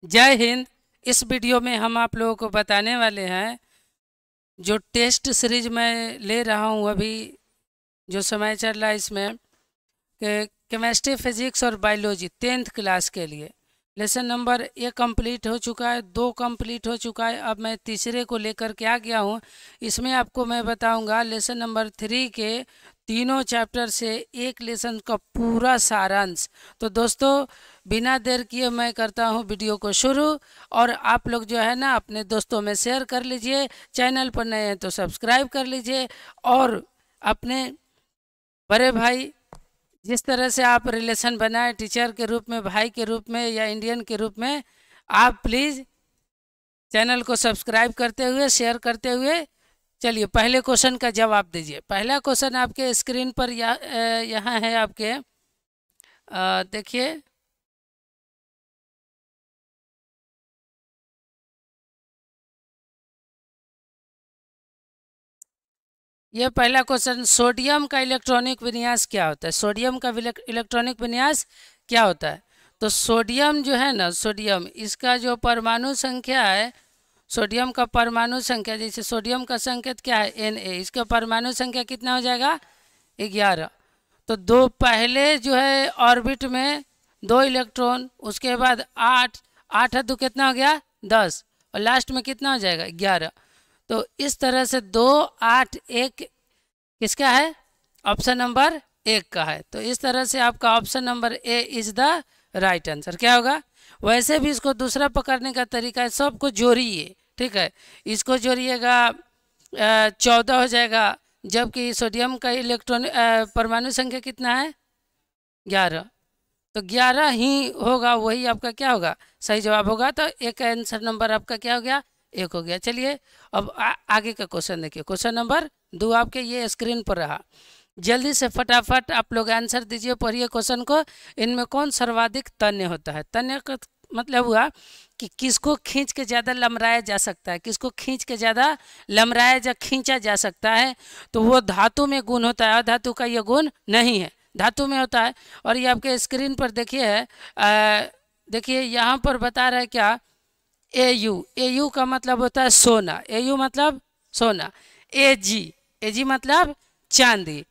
जय हिंद। इस वीडियो में हम आप लोगों को बताने वाले हैं जो टेस्ट सीरीज मैं ले रहा हूँ अभी जो समय चल रहा है इसमें कि केमिस्ट्री फिजिक्स और बायोलॉजी 10th क्लास के लिए लेसन नंबर 1 कंप्लीट हो चुका है, 2 कंप्लीट हो चुका है। अब मैं तीसरे को लेकर के आ गया हूँ। इसमें आपको मैं बताऊंगा लेसन नंबर 3 के तीनों चैप्टर से एक लेसन का पूरा सारांश। तो दोस्तों बिना देर किए मैं करता हूँ वीडियो को शुरू, और आप लोग जो है ना अपने दोस्तों में शेयर कर लीजिए। चैनल पर नए हैं तो सब्सक्राइब कर लीजिए, और अपने बड़े भाई जिस तरह से आप रिलेशन बनाए टीचर के रूप में, भाई के रूप में या इंडियन के रूप में, आप प्लीज़ चैनल को सब्सक्राइब करते हुए शेयर करते हुए चलिए पहले क्वेश्चन का जवाब दीजिए। पहला क्वेश्चन आपके स्क्रीन पर यहाँ है आपके, देखिए। ये पहला क्वेश्चन, सोडियम का इलेक्ट्रॉनिक विन्यास क्या होता है? सोडियम का इलेक्ट्रॉनिक विन्यास क्या होता है? तो सोडियम जो है ना, सोडियम इसका जो परमाणु संख्या है, सोडियम का परमाणु संख्या, जैसे सोडियम का संकेत क्या है Na, इसका परमाणु संख्या कितना हो जाएगा 11। तो दो पहले जो है ऑर्बिट में 2 इलेक्ट्रॉन, उसके बाद 8, 8 दो कितना हो गया 10, और लास्ट में कितना हो जाएगा 11। तो इस तरह से 2, 8, 1 किसका है? ऑप्शन नंबर 1 का है। तो इस तरह से आपका option number A is the right answer. क्या होगा? वैसे भी इसको दूसरा पकड़ने का तरीका है, सबको जोड़िए, ठीक है। इसको जोड़िएगा 14 हो जाएगा, जबकि सोडियम का इलेक्ट्रॉन परमाणु संख्या कितना है 11। तो 11 ही होगा, वही आपका क्या होगा सही जवाब होगा। तो एक आंसर नंबर आपका क्या हो गया 1 हो गया। चलिए अब आगे का क्वेश्चन देखिए। क्वेश्चन नंबर 2 आपके ये स्क्रीन पर रहा। जल्दी से फटाफट आप लोग आंसर दीजिए, पढ़िए क्वेश्चन को। इनमें कौन सर्वाधिक तन्य होता है? तन्य का मतलब हुआ कि किसको खींच के ज़्यादा लमराया जा सकता है, किसको खींच के ज़्यादा लमराया या खींचा जा सकता है। तो वो धातु में गुण होता है, अधातु का ये गुण नहीं है, धातु में होता है। और ये आपके स्क्रीन पर देखिए, देखिए यहाँ पर बता रहा है क्या, AU, AU का मतलब होता है सोना, AU मतलब सोना। AG मतलब चांदी।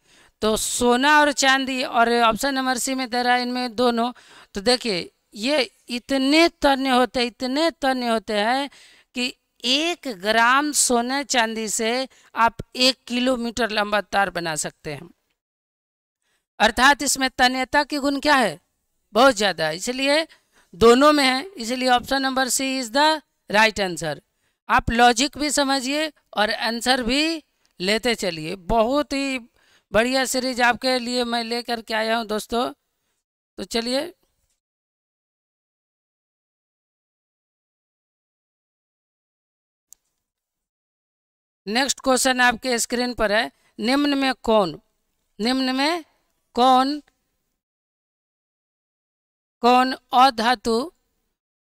तो सोना और चांदी, और ऑप्शन नंबर सी में दे रहा है इनमें दोनों। तो देखिए ये इतने तन्य होते हैं, इतने तन्य होते हैं कि 1 ग्राम सोने चांदी से आप 1 किलोमीटर लंबा तार बना सकते हैं। अर्थात इसमें तन्यता की गुण क्या है, बहुत ज़्यादा, इसलिए दोनों में है, इसलिए option number C is the right answer. आप लॉजिक भी समझिए और आंसर भी लेते चलिए। बहुत ही बढ़िया सीरीज आपके लिए मैं लेकर के आया हूँ दोस्तों। तो चलिए नेक्स्ट क्वेश्चन आपके स्क्रीन पर है। निम्न में कौन, निम्न में कौन कौन अधातु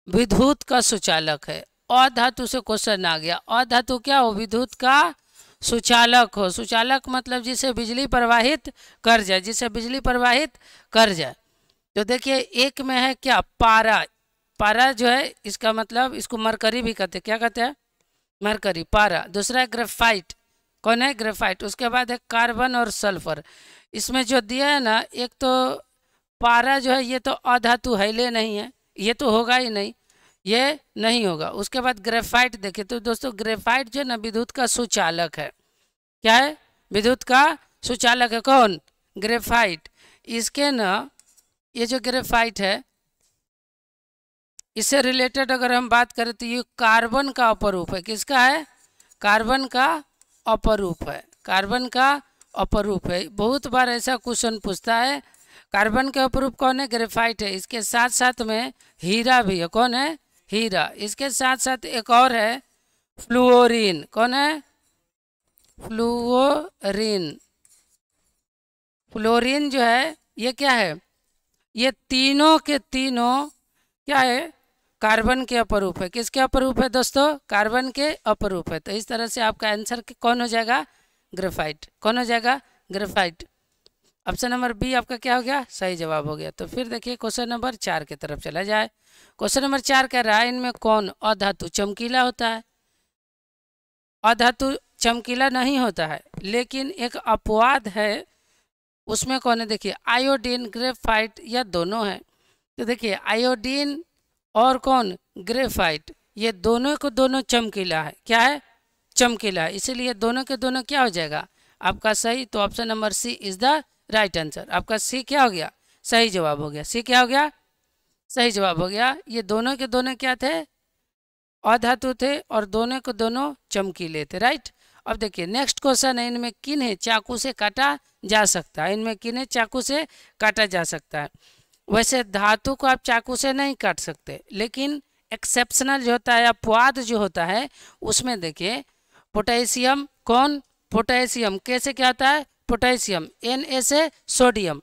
विद्युत का सुचालक है? अधातु से क्वेश्चन आ गया। अधातु क्या हो? विद्युत का सुचालक हो। सुचालक मतलब जिसे बिजली प्रवाहित कर जाए, जिसे बिजली प्रवाहित कर जाए। तो देखिए एक में है क्या, पारा। पारा जो है इसका मतलब, इसको मरकरी भी कहते हैं। क्या कहते हैं? मरकरी, पारा। दूसरा है ग्रेफाइट। कौन है? ग्रेफाइट। उसके बाद है कार्बन और सल्फर। इसमें जो दिया है ना, एक तो पारा जो है ये तो अधातु है, ले नहीं है, ये तो होगा ही नहीं, ये नहीं होगा। उसके बाद ग्रेफाइट देखिए। तो दोस्तों ग्रेफाइट जो है ना विद्युत का सुचालक है। क्या है? विद्युत का सुचालक है। कौन? ग्रेफाइट। इसके ना ये जो ग्रेफाइट है, इससे रिलेटेड अगर हम बात करें तो ये कार्बन का अपरूप है। किसका है? कार्बन का अपरूप है। कार्बन का अपरूप है। बहुत बार ऐसा क्वेश्चन पूछता है। कार्बन के अपरूप कौन है? ग्रेफाइट है। इसके साथ साथ में हीरा भी है। कौन है? हीरा। इसके साथ साथ एक और है फ्लूओरीन। कौन है? फ्लूओरीन। फ्लोरीन जो है ये क्या है? ये तीनों के तीनों क्या है? कार्बन के अपरूप है। किसके अपरूप है दोस्तों? कार्बन के अपरूप है। तो इस तरह से आपका आंसर कौन हो जाएगा? ग्रेफाइट। कौन हो जाएगा? ग्रेफाइट। ऑप्शन नंबर बी आपका क्या हो गया, सही जवाब हो गया। तो फिर देखिए क्वेश्चन नंबर 4 की तरफ चला जाए। क्वेश्चन नंबर 4 कह रहा है इनमें कौन अधातु चमकीला होता है। अधातु चमकीला नहीं होता है, लेकिन एक अपवाद है, उसमें कौन है, देखिए आयोडीन, ग्रेफाइट या दोनों है। तो देखिए आयोडीन और कौन, ग्रेफाइट, ये दोनों को दोनों चमकीला है। क्या है, चमकीला है, इसीलिए दोनों के दोनों क्या हो जाएगा आपका सही। तो option number C is the right answer. आपका सी क्या हो गया, सही जवाब हो गया। सी क्या हो गया, सही जवाब हो गया। ये दोनों के दोनों क्या थे, अधातु थे और दोनों को दोनों चमकीले थे, राइट। अब देखिए नेक्स्ट क्वेश्चन है, इनमें किन्हें चाकू से काटा जा सकता है। इनमें किन्हें चाकू से काटा जा सकता है। वैसे धातु को आप चाकू से नहीं काट सकते, लेकिन एक्सेप्शनल जो होता है, अपवाद जो होता है, उसमें देखिए पोटेशियम, कौन, पोटेशियम, कैसे क्या होता है, पोटेशियम, Na से सोडियम,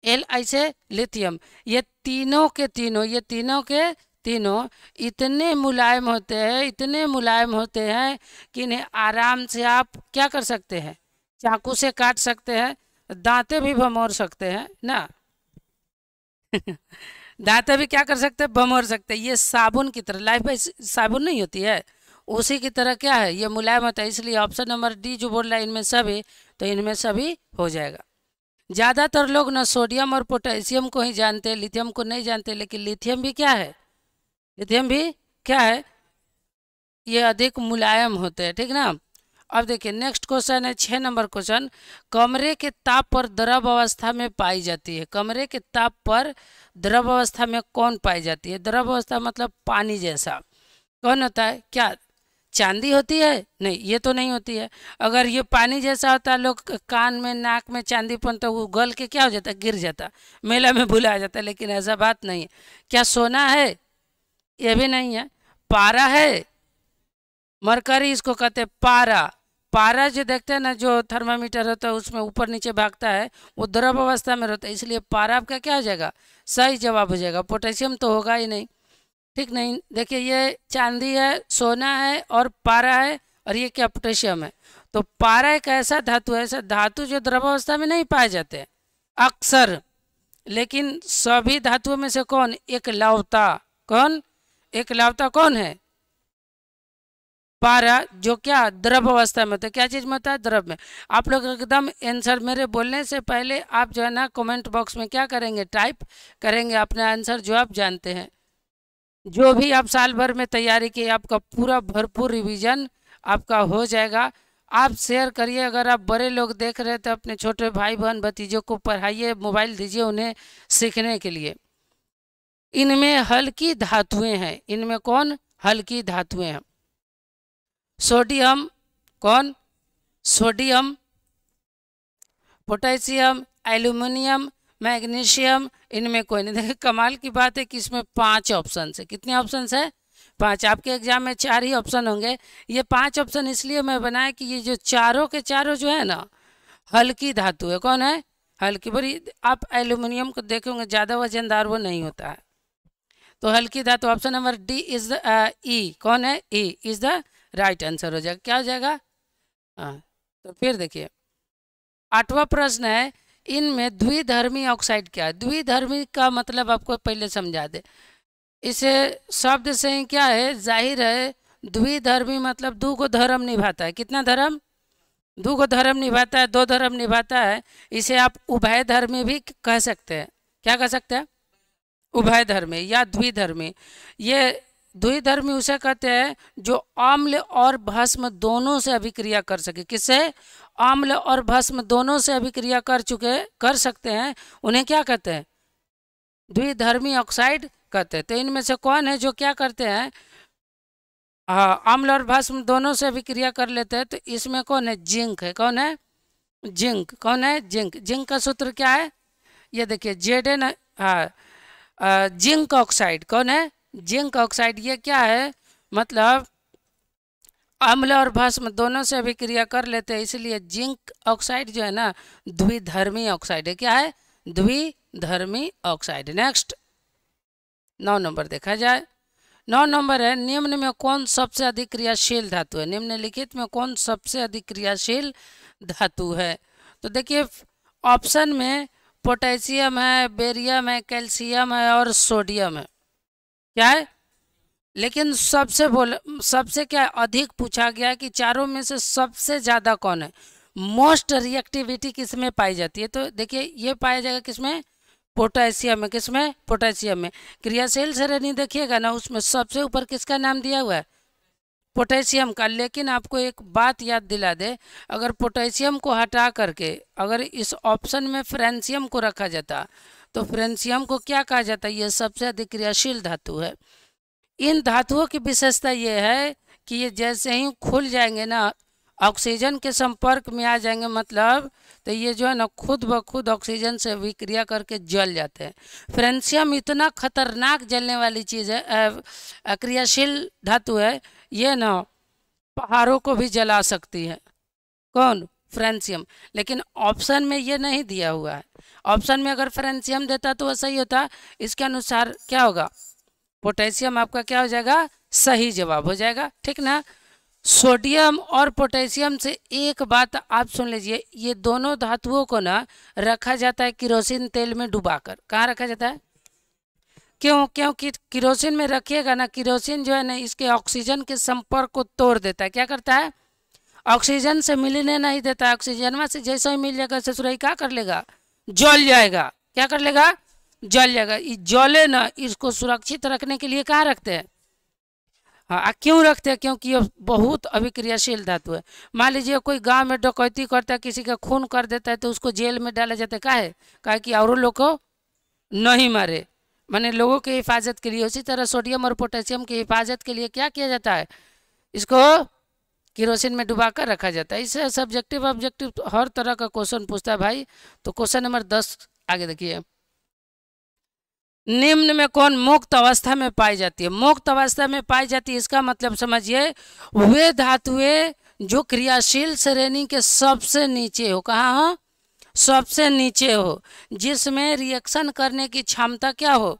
Li से लिथियम, ये तीनों के तीनों, ये तीनों के तीनों इतने मुलायम होते हैं, इतने मुलायम होते हैं कि इन्हें आराम से आप क्या कर सकते हैं, चाकू से काट सकते हैं, दांते भी भमोड़ सकते हैं ना। दांते भी क्या कर सकते हैं, भमोड़ सकते हैं। ये साबुन की तरह, लाइफ बाई साबुन नहीं होती है, उसी की तरह क्या है, ये मुलायम होता है। इसलिए ऑप्शन नंबर डी जो बोल रहा है इनमें सभी, तो इनमें सभी हो जाएगा। ज़्यादातर लोग ना सोडियम और पोटेशियम को ही जानते हैं, लिथियम को नहीं जानते, लेकिन लिथियम भी क्या है, लिथियम भी क्या है, ये अधिक मुलायम होते हैं, ठीक ना। अब देखिए नेक्स्ट क्वेश्चन है 6 नंबर क्वेश्चन, कमरे के ताप पर द्रव अवस्था में पाई जाती है। कमरे के ताप पर द्रव अवस्था में कौन पाई जाती है। द्रव अवस्था मतलब पानी जैसा, कौन होता है, क्या चांदी होती है, नहीं ये तो नहीं होती है। अगर ये पानी जैसा होता है, लोग कान में नाक में चांदी पहनते, वो गल के क्या हो जाता है, गिर जाता, मेला में भुला जाता है, लेकिन ऐसा बात नहीं है। क्या सोना है, ये भी नहीं है। पारा है, मरकरी इसको कहते हैं पारा। पारा जो देखते हैं ना, जो थर्मामीटर होता है उसमें ऊपर नीचे भागता है, वो द्रव अवस्था में रहता है, इसलिए पारा आपका क्या हो जाएगा, सही जवाब हो जाएगा। पोटेशियम तो होगा ही नहीं, ठीक नहीं। देखिए ये चांदी है, सोना है और पारा है, और ये क्या, पोटेशियम है। तो पारा एक ऐसा धातु है, ऐसा धातु जो द्रव अवस्था में नहीं पाए जाते अक्सर, लेकिन सभी धातुओं में से कौन, एक लौता, कौन, एक लौता कौन है, पारा, जो क्या द्रव अवस्था में होता है। क्या चीज़ में होता है, द्रव में। आप लोग एकदम आंसर मेरे बोलने से पहले आप जो है ना कमेंट बॉक्स में क्या करेंगे, टाइप करेंगे अपना आंसर जो आप जानते हैं। जो भी आप साल भर में तैयारी की, आपका पूरा भरपूर रिवीजन आपका हो जाएगा। आप शेयर करिए, अगर आप बड़े लोग देख रहे हैं तो अपने छोटे भाई बहन भतीजों को पढ़ाइए, मोबाइल दीजिए उन्हें सीखने के लिए। इनमें हल्की धातुएं हैं, इनमें कौन, हल्की धातुएं हैं। सोडियम, कौन, सोडियम, पोटेशियम, एल्यूमिनियम, मैग्नीशियम, इनमें कोई नहीं। देखिए कमाल की बात है कि इसमें 5 ऑप्शन है। कितने ऑप्शन है, 5। आपके एग्जाम में 4 ही ऑप्शन होंगे। ये 5 ऑप्शन इसलिए मैं बनाया कि ये जो चारों के चारों जो है ना हल्की धातु है। कौन है, हल्की। बड़ी आप एल्यूमिनियम को देखेंगे ज़्यादा वजनदार वो नहीं होता है, तो हल्की धातु। Option number D is the E, कौन है, E is the right answer हो जाएगा। क्या हो जाएगा, हाँ। तो फिर देखिए 8वां प्रश्न है, इनमें द्विधर्मी ऑक्साइड क्या है। द्विधर्मी का मतलब आपको पहले समझा दे, इसे शब्द से ही क्या है, जाहिर है द्विधर्मी मतलब दो को धर्म निभाता है। कितना धर्म, दो को धर्म निभाता है, 2 धर्म निभाता है। इसे आप उभय धर्मी भी कह सकते हैं। क्या कह सकते हैं, उभय धर्मी या द्विधर्मी। ये द्विधर्मी उसे कहते हैं जो अम्ल और भस्म दोनों से अभिक्रिया कर सके। किससे, अम्ल और भस्म दोनों से अभिक्रिया कर सकते हैं, उन्हें क्या कहते हैं, द्विधर्मी ऑक्साइड कहते हैं। तो इनमें से कौन है जो क्या करते हैं, हाँ, अम्ल और भस्म दोनों से अभिक्रिया कर लेते हैं। तो इसमें कौन है, जिंक है। कौन है, जिंक। कौन है, जिंक। जिंक का सूत्र क्या है, ये देखिए Zn, हाँ, जिंक ऑक्साइड। कौन है, जिंक ऑक्साइड। ये क्या है, मतलब अम्ल और भस्म दोनों से अभिक्रिया कर लेते हैं, इसलिए जिंक ऑक्साइड जो है ना द्विधर्मी ऑक्साइड है। क्या है, द्विधर्मी ऑक्साइड। नेक्स्ट 9 नंबर देखा जाए। 9 नंबर है, निम्न में कौन सबसे अधिक क्रियाशील धातु है। निम्नलिखित में कौन सबसे अधिक क्रियाशील धातु है। तो देखिए ऑप्शन में पोटेशियम है, बेरियम है, कैल्शियम है और सोडियम है। क्या है? लेकिन सबसे क्या अधिक पूछा गया है कि चारों में से सबसे ज़्यादा कौन है, मोस्ट रिएक्टिविटी किस में पाई जाती है? तो देखिए ये पाया जाएगा किसमें, पोटेशियम में। किसमें? पोटेशियम में। क्रियाशील श्रेणी देखिएगा ना, उसमें सबसे ऊपर किसका नाम दिया हुआ है, पोटेशियम का। लेकिन आपको एक बात याद दिला दे, अगर पोटेशियम को हटा करके अगर इस ऑप्शन में फ्रेंशियम को रखा जाता तो फ्रेंशियम को क्या कहा जाता? ये सबसे अधिक क्रियाशील धातु है। इन धातुओं की विशेषता ये है कि ये जैसे ही खुल जाएंगे ना, ऑक्सीजन के संपर्क में आ जाएंगे, मतलब तो ये जो है ना खुद ब खुद ऑक्सीजन से विक्रिया करके जल जाते हैं। फ्रेंशियम इतना खतरनाक जलने वाली चीज़ है, क्रियाशील धातु है, ये ना पहाड़ों को भी जला सकती है। कौन? फ्रेंशियम। लेकिन ऑप्शन में ये नहीं दिया हुआ है। ऑप्शन में अगर फ्रेंशियम देता तो वो सही होता। इसके अनुसार क्या होगा, पोटेशियम आपका क्या हो जाएगा, सही जवाब हो जाएगा। ठीक ना? सोडियम और पोटेशियम से एक बात आप सुन लीजिए, ये दोनों धातुओं को ना रखा जाता है किरोसिन तेल में डुबाकर। कहाँ रखा जाता है? क्यों? क्योंकि किरोसिन में रखिएगा ना, किरोसिन जो है ना इसके ऑक्सीजन के संपर्क को तोड़ देता है। क्या करता है? ऑक्सीजन से मिलने नहीं देता है। ऑक्सीजन में से जैसे ही मिल जाएगा ससुराई क्या कर लेगा, जल जाएगा। क्या कर लेगा? जल जाएगा। जले ना, इसको सुरक्षित रखने के लिए कहाँ रखते हैं? हाँ, क्यों रखते हैं? क्योंकि ये बहुत अभिक्रियाशील धातु है। मान लीजिए कोई गांव में डकैती करता है, किसी का खून कर देता है, तो उसको जेल में डाला जाता है। काहे कि और लोग को नहीं मारे, माने लोगों की हिफाजत के लिए। उसी तरह सोडियम और पोटेशियम की हिफाजत के लिए क्या किया जाता है, इसको किरोसिन में डुबा कर रखा जाता है। इससे सब्जेक्टिव ऑब्जेक्टिव हर तरह का क्वेश्चन पूछता है भाई। तो क्वेश्चन नंबर 10 आगे देखिए, निम्न में कौन मुक्त अवस्था में पाई जाती है? मुक्त अवस्था में पाई जाती है, इसका मतलब समझिए वे धातुएं जो क्रियाशील श्रेणी के सबसे नीचे हो। कहाँ हो? सबसे नीचे हो, जिसमें रिएक्शन करने की क्षमता क्या हो,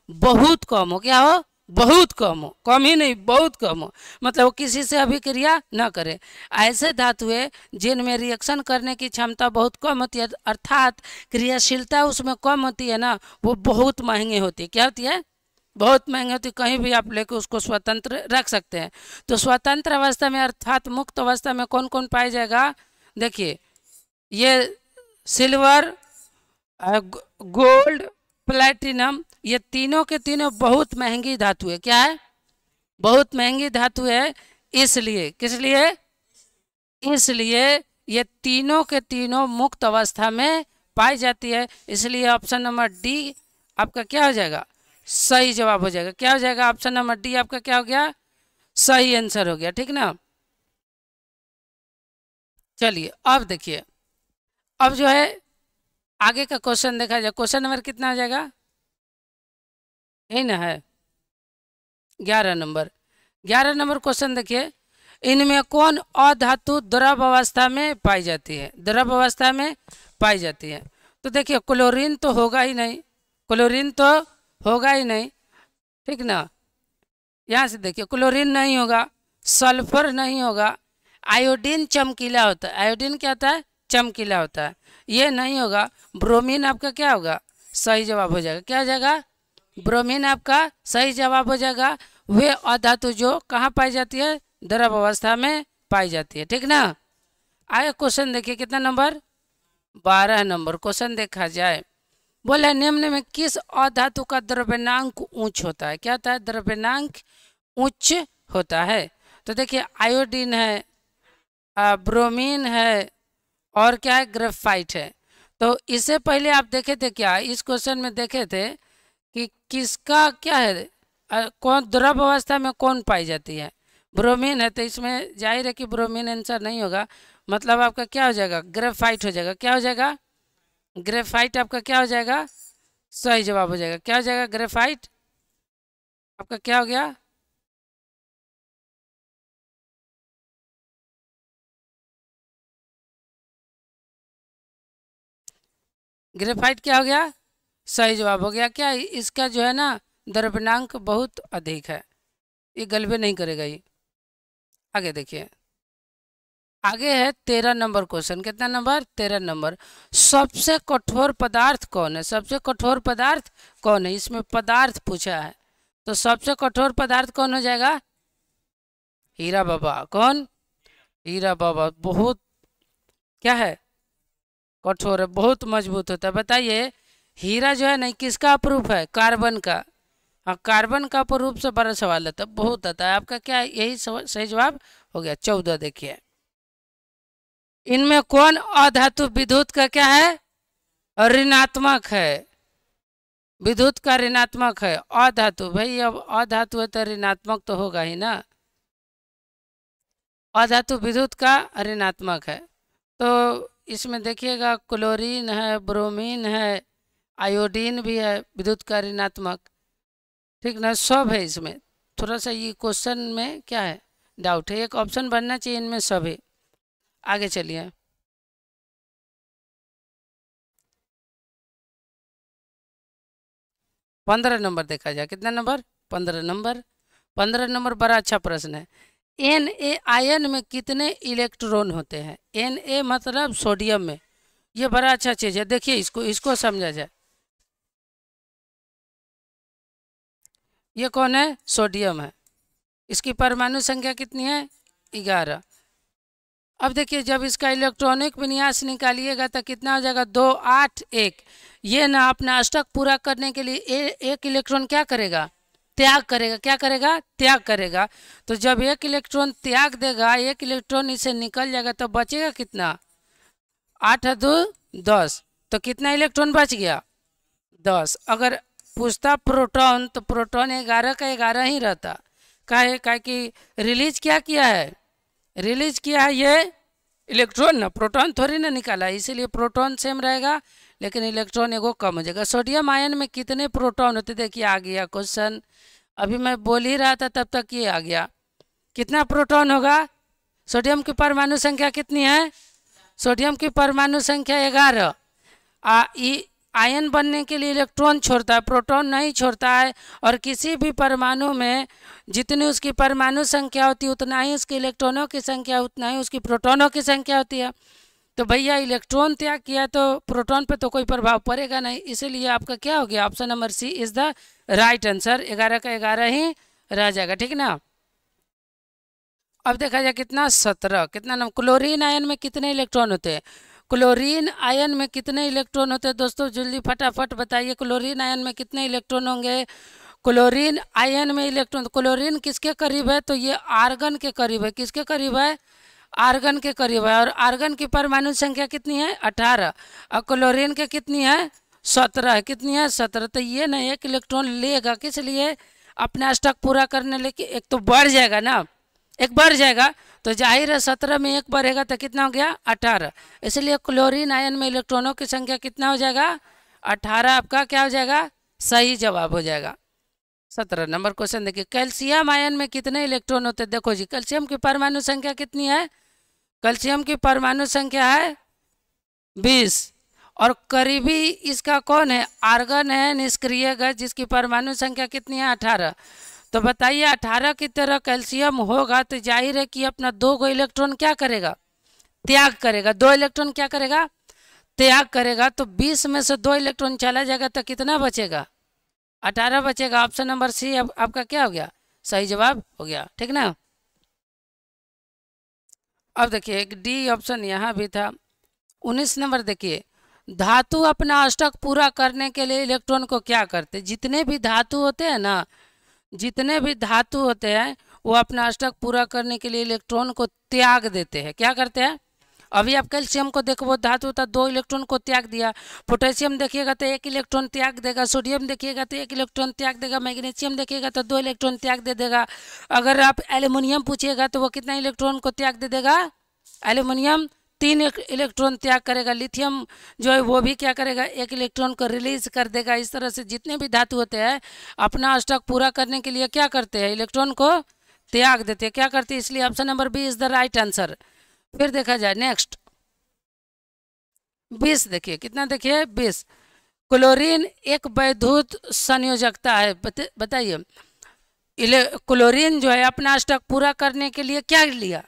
बहुत कम हो। क्या हो? बहुत कम हो। कम ही नहीं, बहुत कम हो, मतलब वो किसी से अभिक्रिया न करे। ऐसे धातुएं जिनमें रिएक्शन करने की क्षमता बहुत कम होती है, अर्थात क्रियाशीलता उसमें कम होती है ना, वो बहुत महंगी होती है। क्या होती है? बहुत महंगी होती है। कहीं भी आप लेकर उसको स्वतंत्र रख सकते हैं। तो स्वतंत्र अवस्था में अर्थात मुक्त अवस्था में कौन कौन पाया जाएगा? देखिए ये सिल्वर, गोल्ड, प्लैटिनम, ये तीनों के तीनों बहुत महंगी धातु है। क्या है? बहुत महंगी धातु है। इसलिए किस लिए? इसलिए ये तीनों के तीनों मुक्त अवस्था में पाई जाती है। इसलिए ऑप्शन नंबर डी आपका क्या हो जाएगा, सही जवाब हो जाएगा। क्या हो जाएगा? ऑप्शन नंबर डी आपका क्या हो गया, सही आंसर हो गया। ठीक ना? चलिए अब देखिए, अब जो है आगे का क्वेश्चन देखा जाए। क्वेश्चन नंबर कितना हो जाएगा, यही ना है 11 नंबर। 11 नंबर क्वेश्चन देखिए, इनमें कौन अधातु द्रव अवस्था में पाई जाती है? द्रव अवस्था में पाई जाती है। तो देखिए क्लोरीन तो होगा ही नहीं, क्लोरीन तो होगा ही नहीं। ठीक ना? यहाँ से देखिए क्लोरीन नहीं होगा, सल्फर नहीं होगा, आयोडीन चमकीला होता है। आयोडीन क्या होता है? चमकीला होता है, ये नहीं होगा। ब्रोमीन आपका क्या होगा, सही जवाब हो जाएगा। क्या हो जाएगा? ब्रोमीन आपका सही जवाब हो जाएगा। वे अधातु जो कहाँ पाई जाती है, द्रव अवस्था में पाई जाती है। ठीक ना? आगे क्वेश्चन देखिए कितना नंबर, 12 नंबर क्वेश्चन देखा जाए। बोले निम्न में किस अधातु का द्रव्यनांक उच्च होता है? क्या होता है? द्रव्यनांक उच्च होता है। तो देखिए आयोडीन है, ब्रोमीन है और क्या है, ग्रेफाइट है। तो इससे पहले आप देखे थे क्या, इस क्वेश्चन में देखे थे कि किसका क्या है, कौन द्रव अवस्था में कौन पाई जाती है, ब्रोमीन है। तो इसमें जाहिर है कि ब्रोमीन आंसर नहीं होगा, मतलब आपका क्या हो जाएगा, ग्रेफाइट हो जाएगा। क्या हो जाएगा? ग्रेफाइट आपका क्या हो जाएगा, सही जवाब हो जाएगा। क्या हो जाएगा? ग्रेफाइट आपका क्या हो गया, ग्रेफाइट क्या हो गया, सही जवाब हो गया। क्या इसका जो है ना द्रव्यनांक बहुत अधिक है, ये गलबे नहीं करेगा ये। आगे देखिए, आगे है 13 नंबर क्वेश्चन। कितना नंबर? 13 नंबर। सबसे कठोर पदार्थ कौन है? सबसे कठोर पदार्थ कौन है? इसमें पदार्थ पूछा है, तो सबसे कठोर पदार्थ कौन हो जाएगा? हीरा बाबा। कौन? हीरा बाबा। बहुत क्या है? कठोर है, बहुत मजबूत होता है। बताइए, हीरा जो है नहीं किसका अपरूप है? कार्बन का। हाँ, कार्बन का अपरूप से बड़ा सवाल आता है, बहुत आता है। आपका क्या यही सही जवाब हो गया। 14 देखिए, इनमें कौन अधातु विद्युत का क्या है? ऋणात्मक है। विद्युत का ऋणात्मक है अधातु। भाई अब अधातु है तो ऋणात्मक तो होगा ही ना। अधातु विद्युत का ऋणात्मक है। तो इसमें देखिएगा क्लोरीन है, ब्रोमीन है, आयोडीन भी है विद्युत का ऋणात्मक। ठीक ना, सब है इसमें। थोड़ा सा ये क्वेश्चन में क्या है, डाउट है। एक ऑप्शन बनना चाहिए इनमें सब है। आगे चलिए, पंद्रह नंबर देखा जाए। कितना नंबर? 15 नंबर। 15 नंबर बड़ा अच्छा प्रश्न है। Na आयन में कितने इलेक्ट्रॉन होते हैं? Na मतलब सोडियम में। ये बड़ा अच्छा चीज़ है। देखिए इसको इसको समझा जाए। ये कौन है? सोडियम है। इसकी परमाणु संख्या कितनी है? 11। अब देखिए, जब इसका इलेक्ट्रॉनिक विन्यास निकालिएगा तो कितना हो जाएगा? 2 8 1। ये ना अपना अष्टक पूरा करने के लिए एक इलेक्ट्रॉन क्या करेगा? त्याग करेगा। क्या करेगा? त्याग करेगा। तो जब एक इलेक्ट्रॉन त्याग देगा, एक इलेक्ट्रॉन इसे निकल जाएगा, तो बचेगा कितना? 8 2 10। तो कितना इलेक्ट्रॉन बच गया? 10। अगर पूछता प्रोटॉन, तो प्रोटॉन 11 का 11 ही रहता। काहे कि रिलीज क्या किया है? रिलीज किया है ये इलेक्ट्रॉन ना, प्रोटॉन थोड़ी ना निकाला, इसीलिए प्रोटॉन सेम रहेगा लेकिन इलेक्ट्रॉन एगो कम हो जाएगा। सोडियम आयन में कितने प्रोटॉन होते? देखिए आ गया क्वेश्चन। अभी मैं बोल ही रहा था तब तक ये आ गया। कितना प्रोटॉन होगा? सोडियम की परमाणु संख्या कितनी है? सोडियम की परमाणु संख्या 11। आयन बनने के लिए इलेक्ट्रॉन छोड़ता है, प्रोटॉन नहीं छोड़ता है। और किसी भी परमाणु में जितनी उसकी परमाणु संख्या होती है उतना ही उसके इलेक्ट्रॉनों की संख्या, उतना ही उसकी प्रोटॉनों की संख्या होती है। तो भैया इलेक्ट्रॉन त्याग किया तो प्रोटॉन पे तो कोई प्रभाव पड़ेगा नहीं, इसीलिए आपका क्या हो गया? Option number C is the right answer. 11 का 11 ही रह जाएगा। ठीक ना। अब देखा जाए कितना? 17। कितना नाम? क्लोरीन आयन में कितने इलेक्ट्रॉन होते हैं? क्लोरीन आयन में कितने इलेक्ट्रॉन होते हैं दोस्तों? जल्दी फटाफट बताइए, क्लोरीन आयन में कितने इलेक्ट्रॉन होंगे? क्लोरीन आयन में इलेक्ट्रॉन, क्लोरीन किसके करीब है? तो ये आर्गन के करीब है। किसके करीब है? आर्गन के करीब है। और आर्गन की परमाणु संख्या कितनी है? 18। और क्लोरीन के कितनी है? 17। कितनी है? 17। तो ये ना एक इलेक्ट्रॉन लेगा, किस लिए? अपना अष्टक पूरा करने लेके। एक तो बढ़ जाएगा ना, एक बढ़ जाएगा तो जाहिर है 17 में एक बढ़ेगा तो कितना हो गया? 18। इसलिए क्लोरीन आयन में इलेक्ट्रॉनों की संख्या कितना हो जाएगा? 18। आपका क्या हो जाएगा? सही जवाब हो जाएगा। 17 नंबर क्वेश्चन देखिए, कैल्शियम आयन में कितने इलेक्ट्रॉन होते हैं? देखो जी, कैल्शियम की परमाणु संख्या कितनी है? कैल्शियम की परमाणु संख्या है 20। और करीबी इसका कौन है? आर्गन है, निष्क्रिय गैस, जिसकी परमाणु संख्या कितनी है? 18। तो बताइए 18 की तरह कैल्शियम होगा तो जाहिर है कि अपना 2 इलेक्ट्रॉन क्या करेगा? त्याग करेगा। 2 इलेक्ट्रॉन क्या करेगा? त्याग करेगा। तो 20 में से 2 इलेक्ट्रॉन चला जाएगा तो कितना बचेगा? 18 बचेगा। ऑप्शन नंबर सी अब आपका क्या हो गया? सही जवाब हो गया। ठीक ना। अब देखिए एक डी ऑप्शन यहाँ भी था। 19 नंबर देखिए, धातु अपना अष्टक पूरा करने के लिए इलेक्ट्रॉन को क्या करते? जितने भी धातु होते हैं ना, जितने भी धातु होते हैं वो अपना अष्टक पूरा करने के लिए इलेक्ट्रॉन को त्याग देते हैं। क्या करते हैं? अभी आप कैल्शियम को देखो, वो धातु था, 2 इलेक्ट्रॉन को त्याग दिया। पोटेशियम देखिएगा तो 1 इलेक्ट्रॉन त्याग देगा। सोडियम देखिएगा तो 1 इलेक्ट्रॉन त्याग देगा। मैग्नीशियम देखिएगा तो 2 इलेक्ट्रॉन त्याग दे देगा। अगर आप एल्युमिनियम पूछिएगा तो वो कितना इलेक्ट्रॉन को त्याग दे देगा? एल्युमिनियम 3 इलेक्ट्रॉन त्याग करेगा। लिथियम जो है वो भी क्या करेगा? 1 इलेक्ट्रॉन को रिलीज कर देगा। इस तरह से जितने भी धातु होते हैं अपना अष्टक पूरा करने के लिए क्या करते हैं? इलेक्ट्रॉन को त्याग देते हैं। क्या करते हैं? इसलिए option number B is the right answer. फिर देखा जाए नेक्स्ट 20 देखिए, कितना देखिए? 20। क्लोरीन एक वैद्युत संयोजकता है। बताइए, क्लोरीन जो है अपना अष्टक पूरा करने के लिए क्या लिया?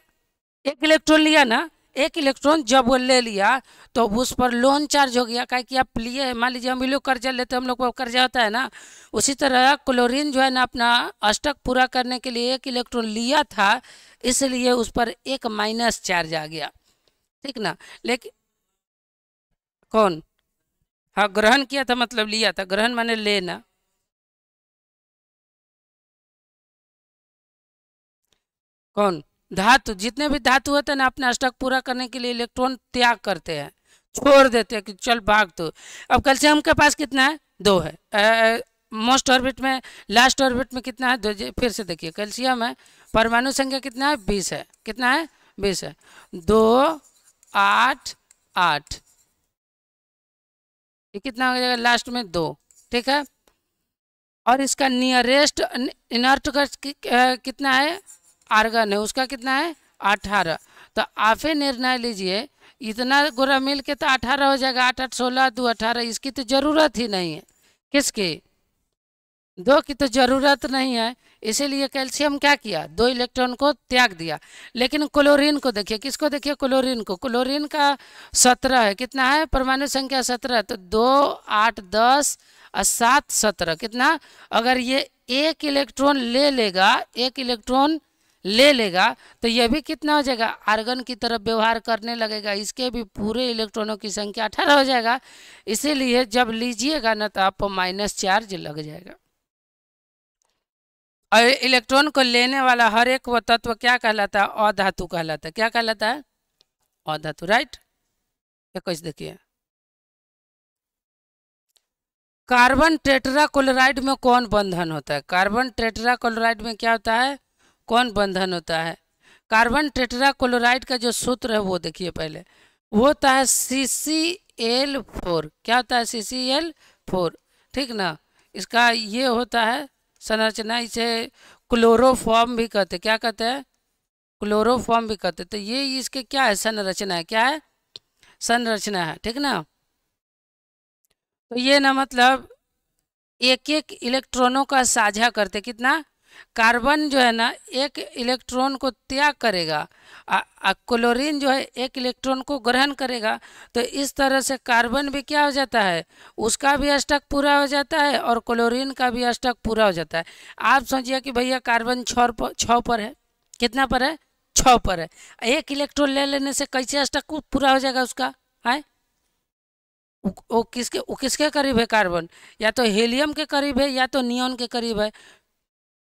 एक इलेक्ट्रॉन लिया ना, एक इलेक्ट्रॉन जब वो ले लिया तो उस पर लोन चार्ज हो गया, क्या कि आप लिए, मान लीजिए हम लोग कर्जा लेते हैं, हम लोग को कर्जा होता है ना, उसी तरह क्लोरीन जो है ना अपना अष्टक पूरा करने के लिए एक इलेक्ट्रॉन लिया था, इसलिए उस पर एक माइनस चार्ज आ गया, ठीक ना। लेकिन कौन, हाँ ग्रहण किया था मतलब लिया था, ग्रहण माने लेना। कौन, धातु, जितने भी धातु होते हैं ना अपने अष्टक पूरा करने के लिए इलेक्ट्रॉन त्याग करते हैं, छोड़ देते हैं कि चल भाग। तो अब कैल्शियम के पास कितना है, 2 है, मोस्ट ऑर्बिट में, लास्ट ऑर्बिट में कितना है, 2। फिर से देखिए कैल्शियम है, परमाणु संख्या कितना है, 20 है, कितना है, 20 है, 2 8 8, ये कितना हो जाएगा लास्ट में 2, ठीक है। और इसका नियरेस्ट इनर्ट कितना है, आर्गन है, उसका कितना है, 18। तो आप ही निर्णय लीजिए, इतना गोरा मिल के तो 18 हो जाएगा, 8 8 16 2 18, इसकी तो जरूरत ही नहीं है, किसकी, 2 की तो जरूरत नहीं है, इसीलिए कैल्शियम क्या किया, 2 इलेक्ट्रॉन को त्याग दिया। लेकिन क्लोरीन को देखिए, किसको देखिए, क्लोरीन को, क्लोरीन का 17 है, कितना है, परमाणु संख्या 17, तो 2 8 10 और 7 17, कितना, अगर ये एक इलेक्ट्रॉन ले लेगा, एक इलेक्ट्रॉन ले लेगा तो ये भी कितना हो जाएगा, आर्गन की तरफ व्यवहार करने लगेगा, इसके भी पूरे इलेक्ट्रॉनों की संख्या 18 हो जाएगा। इसीलिए जब लीजिएगा ना तो आपको माइनस चार्ज लग जाएगा। और इलेक्ट्रॉन को लेने वाला हर एक वो तत्व क्या कहलाता है, अधातु कहलाता है, क्या कहलाता है, अधातु, राइट। कैसे देखिए, कार्बन टेट्राक्लोराइड में कौन बंधन होता है, कार्बन टेट्राक्लोराइड में क्या होता है, कौन बंधन होता है। कार्बन टेट्राक्लोराइड का जो सूत्र है वो देखिए पहले, वो होता है CCl4, क्या होता है, CCl4, ठीक ना। इसका ये होता है संरचना, इसे क्लोरोफॉर्म भी कहते, क्या कहते हैं, क्लोरोफॉर्म भी कहते। तो ये इसके क्या है, संरचना है, क्या है, संरचना है, ठीक ना। तो ये ना मतलब एक एक इलेक्ट्रॉनों का साझा करते, कितना, कार्बन जो है ना एक इलेक्ट्रॉन को त्याग करेगा, क्लोरीन जो है एक इलेक्ट्रॉन को ग्रहण करेगा। तो इस तरह से कार्बन भी क्या हो जाता है, उसका भी अष्टक पूरा हो जाता है और क्लोरीन का भी अष्टक पूरा हो जाता है। आप सोचिए कि भैया कार्बन 6 पर है, कितना पर है, 6 पर है, एक इलेक्ट्रॉन ले लेने से कैसे अष्टक पूरा हो जाएगा उसका, है वो किसके करीब है, कार्बन या तो हीलियम के करीब है या तो नियोन के करीब है।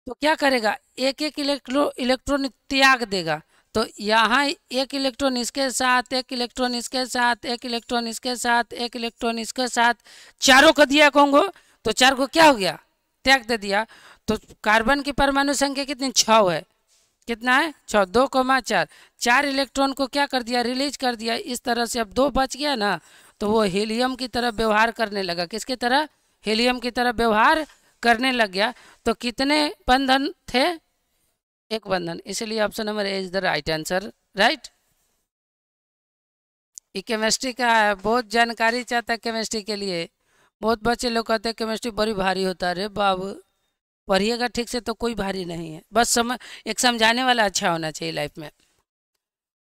तो क्या करेगा, एक एक इलेक्ट्रॉन त्याग देगा। तो यहाँ एक इलेक्ट्रॉन इसके साथ, एक इलेक्ट्रॉन इसके साथ, एक इलेक्ट्रॉन इसके साथ, एक इलेक्ट्रॉन इसके साथ, चारों को दिया कहोंगे, तो 4 को क्या हो गया, त्याग दे दिया। तो कार्बन की परमाणु संख्या कितनी, 6 है, कितना है, 6, 2,4, 4 इलेक्ट्रॉन को क्या कर दिया, रिलीज कर दिया। इस तरह से अब 2 बच गया ना, तो वो हीलियम की तरफ व्यवहार करने लगा, किसकी तरह, हीलियम की तरफ व्यवहार करने लग गया। तो कितने बंधन थे, एक बंधन, इसलिए option number A is the right answer, right. ये केमिस्ट्री का है, बहुत जानकारी चाहता है केमिस्ट्री के लिए। बहुत बच्चे लोग कहते हैं केमिस्ट्री बड़ी भारी होता है, अरे बाबू पढ़िएगा ठीक से तो कोई भारी नहीं है, बस समझ, एक समझाने वाला अच्छा होना चाहिए लाइफ में।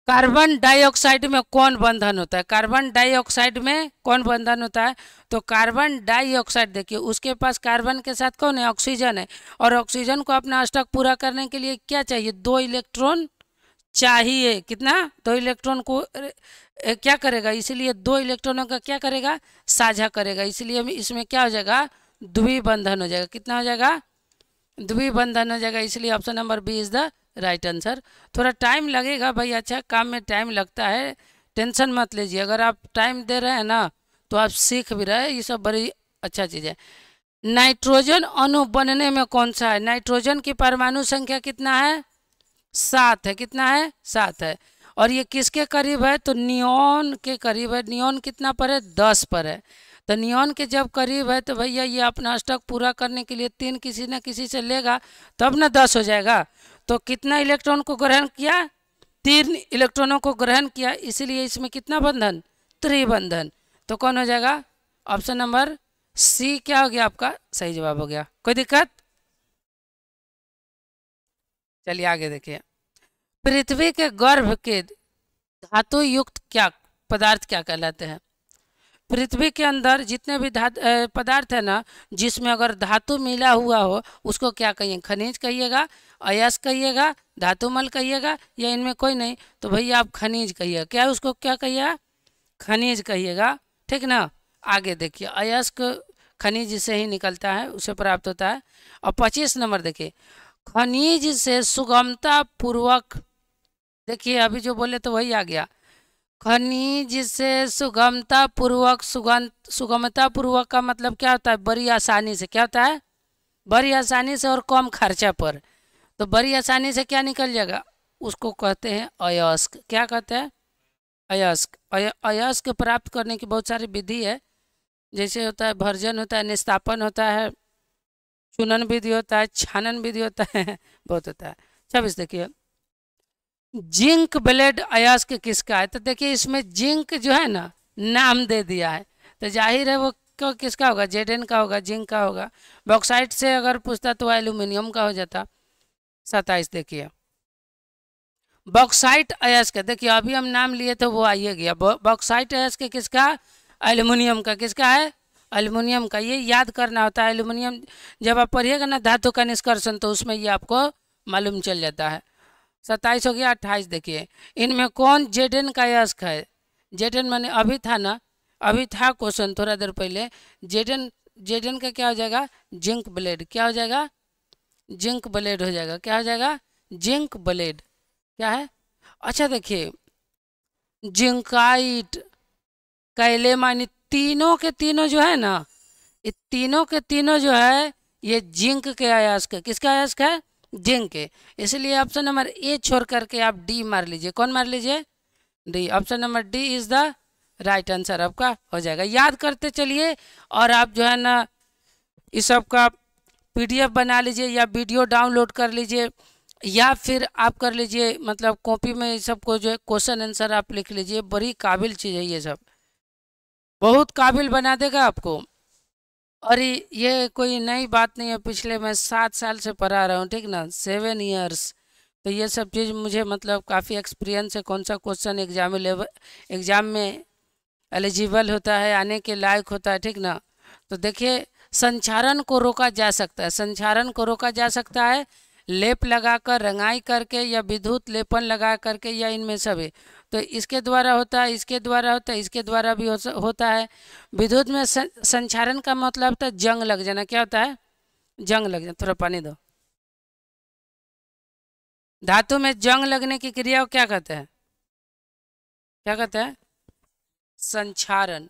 कार्बन डाइऑक्साइड में कौन बंधन होता है, कार्बन डाइऑक्साइड में कौन बंधन होता है। तो कार्बन डाइऑक्साइड देखिए, उसके पास कार्बन के साथ कौन है, ऑक्सीजन है, और ऑक्सीजन को अपना अष्टक पूरा करने के लिए क्या चाहिए, 2 इलेक्ट्रॉन चाहिए, कितना, 2 इलेक्ट्रॉन को क्या करेगा, इसीलिए 2 इलेक्ट्रॉनों का क्या करेगा, साझा करेगा, इसलिए इसमें क्या हो जाएगा, द्विबंधन हो जाएगा, कितना हो जाएगा, द्विबंधन हो जाएगा। इसलिए option number B is the right answer. थोड़ा टाइम लगेगा भाई, अच्छा काम में टाइम लगता है, टेंशन मत लीजिए, अगर आप टाइम दे रहे हैं ना तो आप सीख भी रहे हैं, ये सब बड़ी अच्छा चीज़ है। नाइट्रोजन अणु बनने में कौन सा है, नाइट्रोजन की परमाणु संख्या कितना है, 7 है, कितना है, 7 है। और ये किसके करीब है, तो नियोन के करीब है, नियोन कितना पर है, 10 पर है। तो नियोन के जब करीब है तो भैया ये अपना अष्टक पूरा करने के लिए 3 किसी न किसी से लेगा, तब ना 10 हो जाएगा। तो कितना इलेक्ट्रॉन को ग्रहण किया, 3 इलेक्ट्रॉनों को ग्रहण किया, इसीलिए इसमें कितना बंधन, त्रिबंधन। तो कौन हो जाएगा, ऑप्शन नंबर सी क्या हो गया आपका सही जवाब हो गया। कोई दिक्कत, चलिए आगे देखिए। पृथ्वी के गर्भ के धातु युक्त क्या पदार्थ क्या कहलाते हैं? पृथ्वी के अंदर जितने भी पदार्थ है ना, जिसमें अगर धातु मिला हुआ हो उसको क्या कहिए? खनिज कहिएगा, अयस्क कहिएगा, धातुमल कहिएगा, या इनमें कोई नहीं तो भैया आप खनिज कहिएगा। क्या उसको क्या कहिएगा? खनिज कहिएगा, ठीक ना। आगे देखिए, अयस्क खनिज से ही निकलता है, उसे प्राप्त होता है। और 25 नंबर देखिए, खनिज से सुगमता पूर्वक, देखिए अभी जो बोले तो वही आ गया, खनिज से सुगमता पूर्वक। सुगमता पूर्वक का मतलब क्या होता है? बड़ी आसानी से। क्या होता है? बड़ी आसानी से और कम खर्चा पर। तो बड़ी आसानी से क्या निकल जाएगा? उसको कहते हैं अयस्क। क्या कहते हैं? अयस्क। अयस्क प्राप्त करने की बहुत सारी विधि है, जैसे होता है भर्जन होता है, निस्तापन होता है, चूनन विधि होता है, छानन विधि होता है, बहुत होता है। 26 देखिए, जिंक ब्लेड अयस्क किसका है? तो देखिए इसमें जिंक जो है ना नाम दे दिया है, तो जाहिर है वो किसका होगा? जेडेन का होगा, जिंक का होगा। बॉक्साइट से अगर पूछता तो एल्यूमिनियम का हो जाता। 27 देखिए, बॉक्साइट अयस्क। देखिए अभी हम नाम लिए तो वो आइए गया। बॉक्साइट अयस्क किसका? एल्यूमिनियम का। किसका है? एल्यूमिनियम का। ये याद करना होता है। एल्यूमिनियम जब आप पढ़िएगा ना धातु का निष्कर्षण, तो उसमें ये आपको मालूम चल जाता है। 27 हो गया। 28 देखिए, इनमें कौन जेडेन का अयस्क है? जेडेन माने अभी था ना, अभी था क्वेश्चन थोड़ा देर पहले। जेडेन, जेडेन का क्या हो जाएगा? Zinc blende. क्या हो जाएगा? जिंक ब्लेड हो जाएगा। क्या हो जाएगा? Zinc blende. क्या है? अच्छा देखिए, जिंकाइट, कैलेमाइन, तीनों के तीनों जो है ना, ये तीनों के तीनों जो है ये जिंक के अयस्क है। किसका अयस्क है? जिंक के। इसलिए ऑप्शन नंबर ए छोड़ करके आप डी मार लीजिए। कौन मार लीजिए? D. Option number D is the right answer आपका हो जाएगा। याद करते चलिए, और आप जो है ना इस सब का पीडीएफ बना लीजिए, या वीडियो डाउनलोड कर लीजिए, या फिर आप कर लीजिए मतलब कॉपी में सबको जो है क्वेश्चन आंसर आप लिख लीजिए। बड़ी काबिल चीज़ है ये सब, बहुत काबिल बना देगा आपको। और ये कोई नई बात नहीं है, पिछले मैं 7 साल से पढ़ा रहा हूँ, ठीक ना, 7 ईयर्स। तो ये सब चीज़ मुझे मतलब काफ़ी एक्सपीरियंस है, कौन सा क्वेश्चन एग्जाम में एलिजिबल होता है, आने के लायक होता है, ठीक ना। तो देखिए, संक्षारण को रोका जा सकता है। संक्षारण को रोका जा सकता है लेप लगाकर, रंगाई करके, या विद्युत लेपन लगा करके, या इनमें सभी। तो इसके द्वारा होता है, इसके द्वारा होता है, इसके द्वारा भी होता है। विद्युत में संक्षारण का मतलब होता है जंग लग जाना। क्या होता है? जंग लग जाना। थोड़ा पानी दो। धातु में जंग लगने की क्रिया को क्या कहते हैं? क्या कहते हैं? संक्षारण।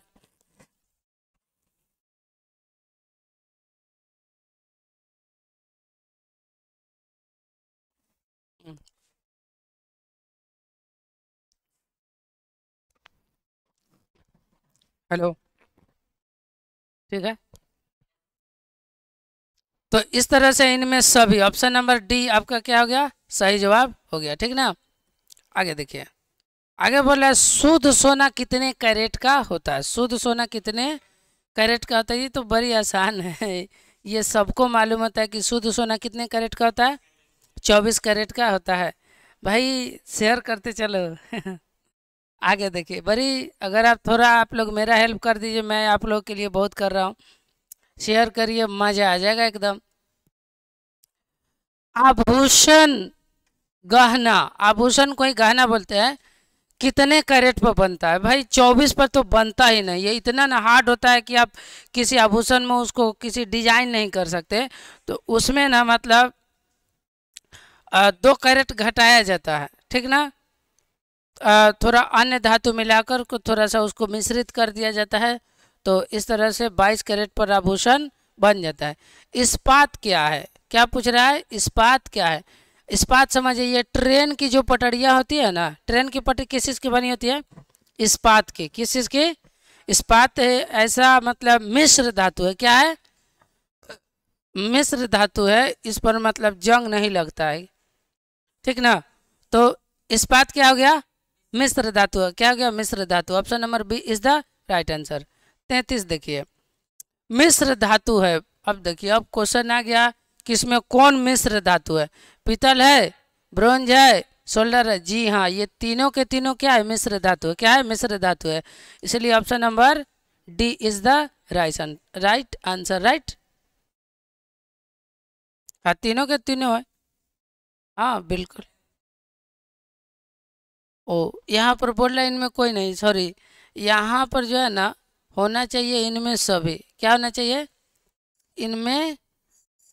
हेलो, ठीक है। तो इस तरह से इनमें सभी, ऑप्शन नंबर डी आपका क्या हो गया? सही जवाब हो गया, ठीक ना। आगे देखिए, आगे बोला है शुद्ध सोना कितने कैरेट का होता है? शुद्ध सोना कितने कैरेट का होता है? ये तो बड़ी आसान है, ये सबको मालूम होता है कि शुद्ध सोना कितने कैरेट का होता है? 24 कैरेट का होता है। भाई शेयर करते चलो। आगे देखिए, बड़ी अगर आप थोड़ा आप लोग मेरा हेल्प कर दीजिए, मैं आप लोग के लिए बहुत कर रहा हूँ। शेयर करिए, मजा आ जाएगा एकदम। आभूषण, गहना, आभूषण को ही गहना बोलते हैं, कितने कैरेट पर बनता है? भाई 24 पर तो बनता ही नहीं, ये इतना ना हार्ड होता है कि आप किसी आभूषण में उसको किसी डिजाइन नहीं कर सकते। तो उसमें ना मतलब 2 कैरेट घटाया जाता है, ठीक ना। थोड़ा अन्य धातु मिलाकर को थोड़ा सा उसको मिश्रित कर दिया जाता है, तो इस तरह से 22 कैरेट पर आभूषण बन जाता है। इस्पात क्या है? क्या पूछ रहा है? इस्पात क्या है? इस्पात समझिए, ये ट्रेन की जो पटरियाँ होती है ना, ट्रेन की पटरी किस चीज़ की बनी होती है? इस्पात की। किस चीज़ की? इस्पात है, ऐसा मतलब मिश्र धातु है। क्या है? मिश्र धातु है, इस पर मतलब जंग नहीं लगता है, ठीक ना। तो इस्पात क्या हो गया? मिश्र धातु है। क्या हो गया? मिश्र धातु। Option number B is the right answer. 33 देखिए, मिश्र धातु है। अब देखिए, अब क्वेश्चन आ गया कि इसमें कौन मिश्र धातु है? पीतल है, ब्रोंज है, सोल्डर है जी हाँ, ये तीनों के तीनों क्या है, मिश्र धातु है। क्या है, मिश्र धातु है। इसलिए option number D is the right answer. Right, हाँ तीनों के तीनों है, हाँ बिल्कुल। ओ, यहाँ पर बोल रहा है इनमें कोई नहीं, सॉरी, यहाँ पर जो है ना होना चाहिए इनमें सभी। क्या होना चाहिए, इनमें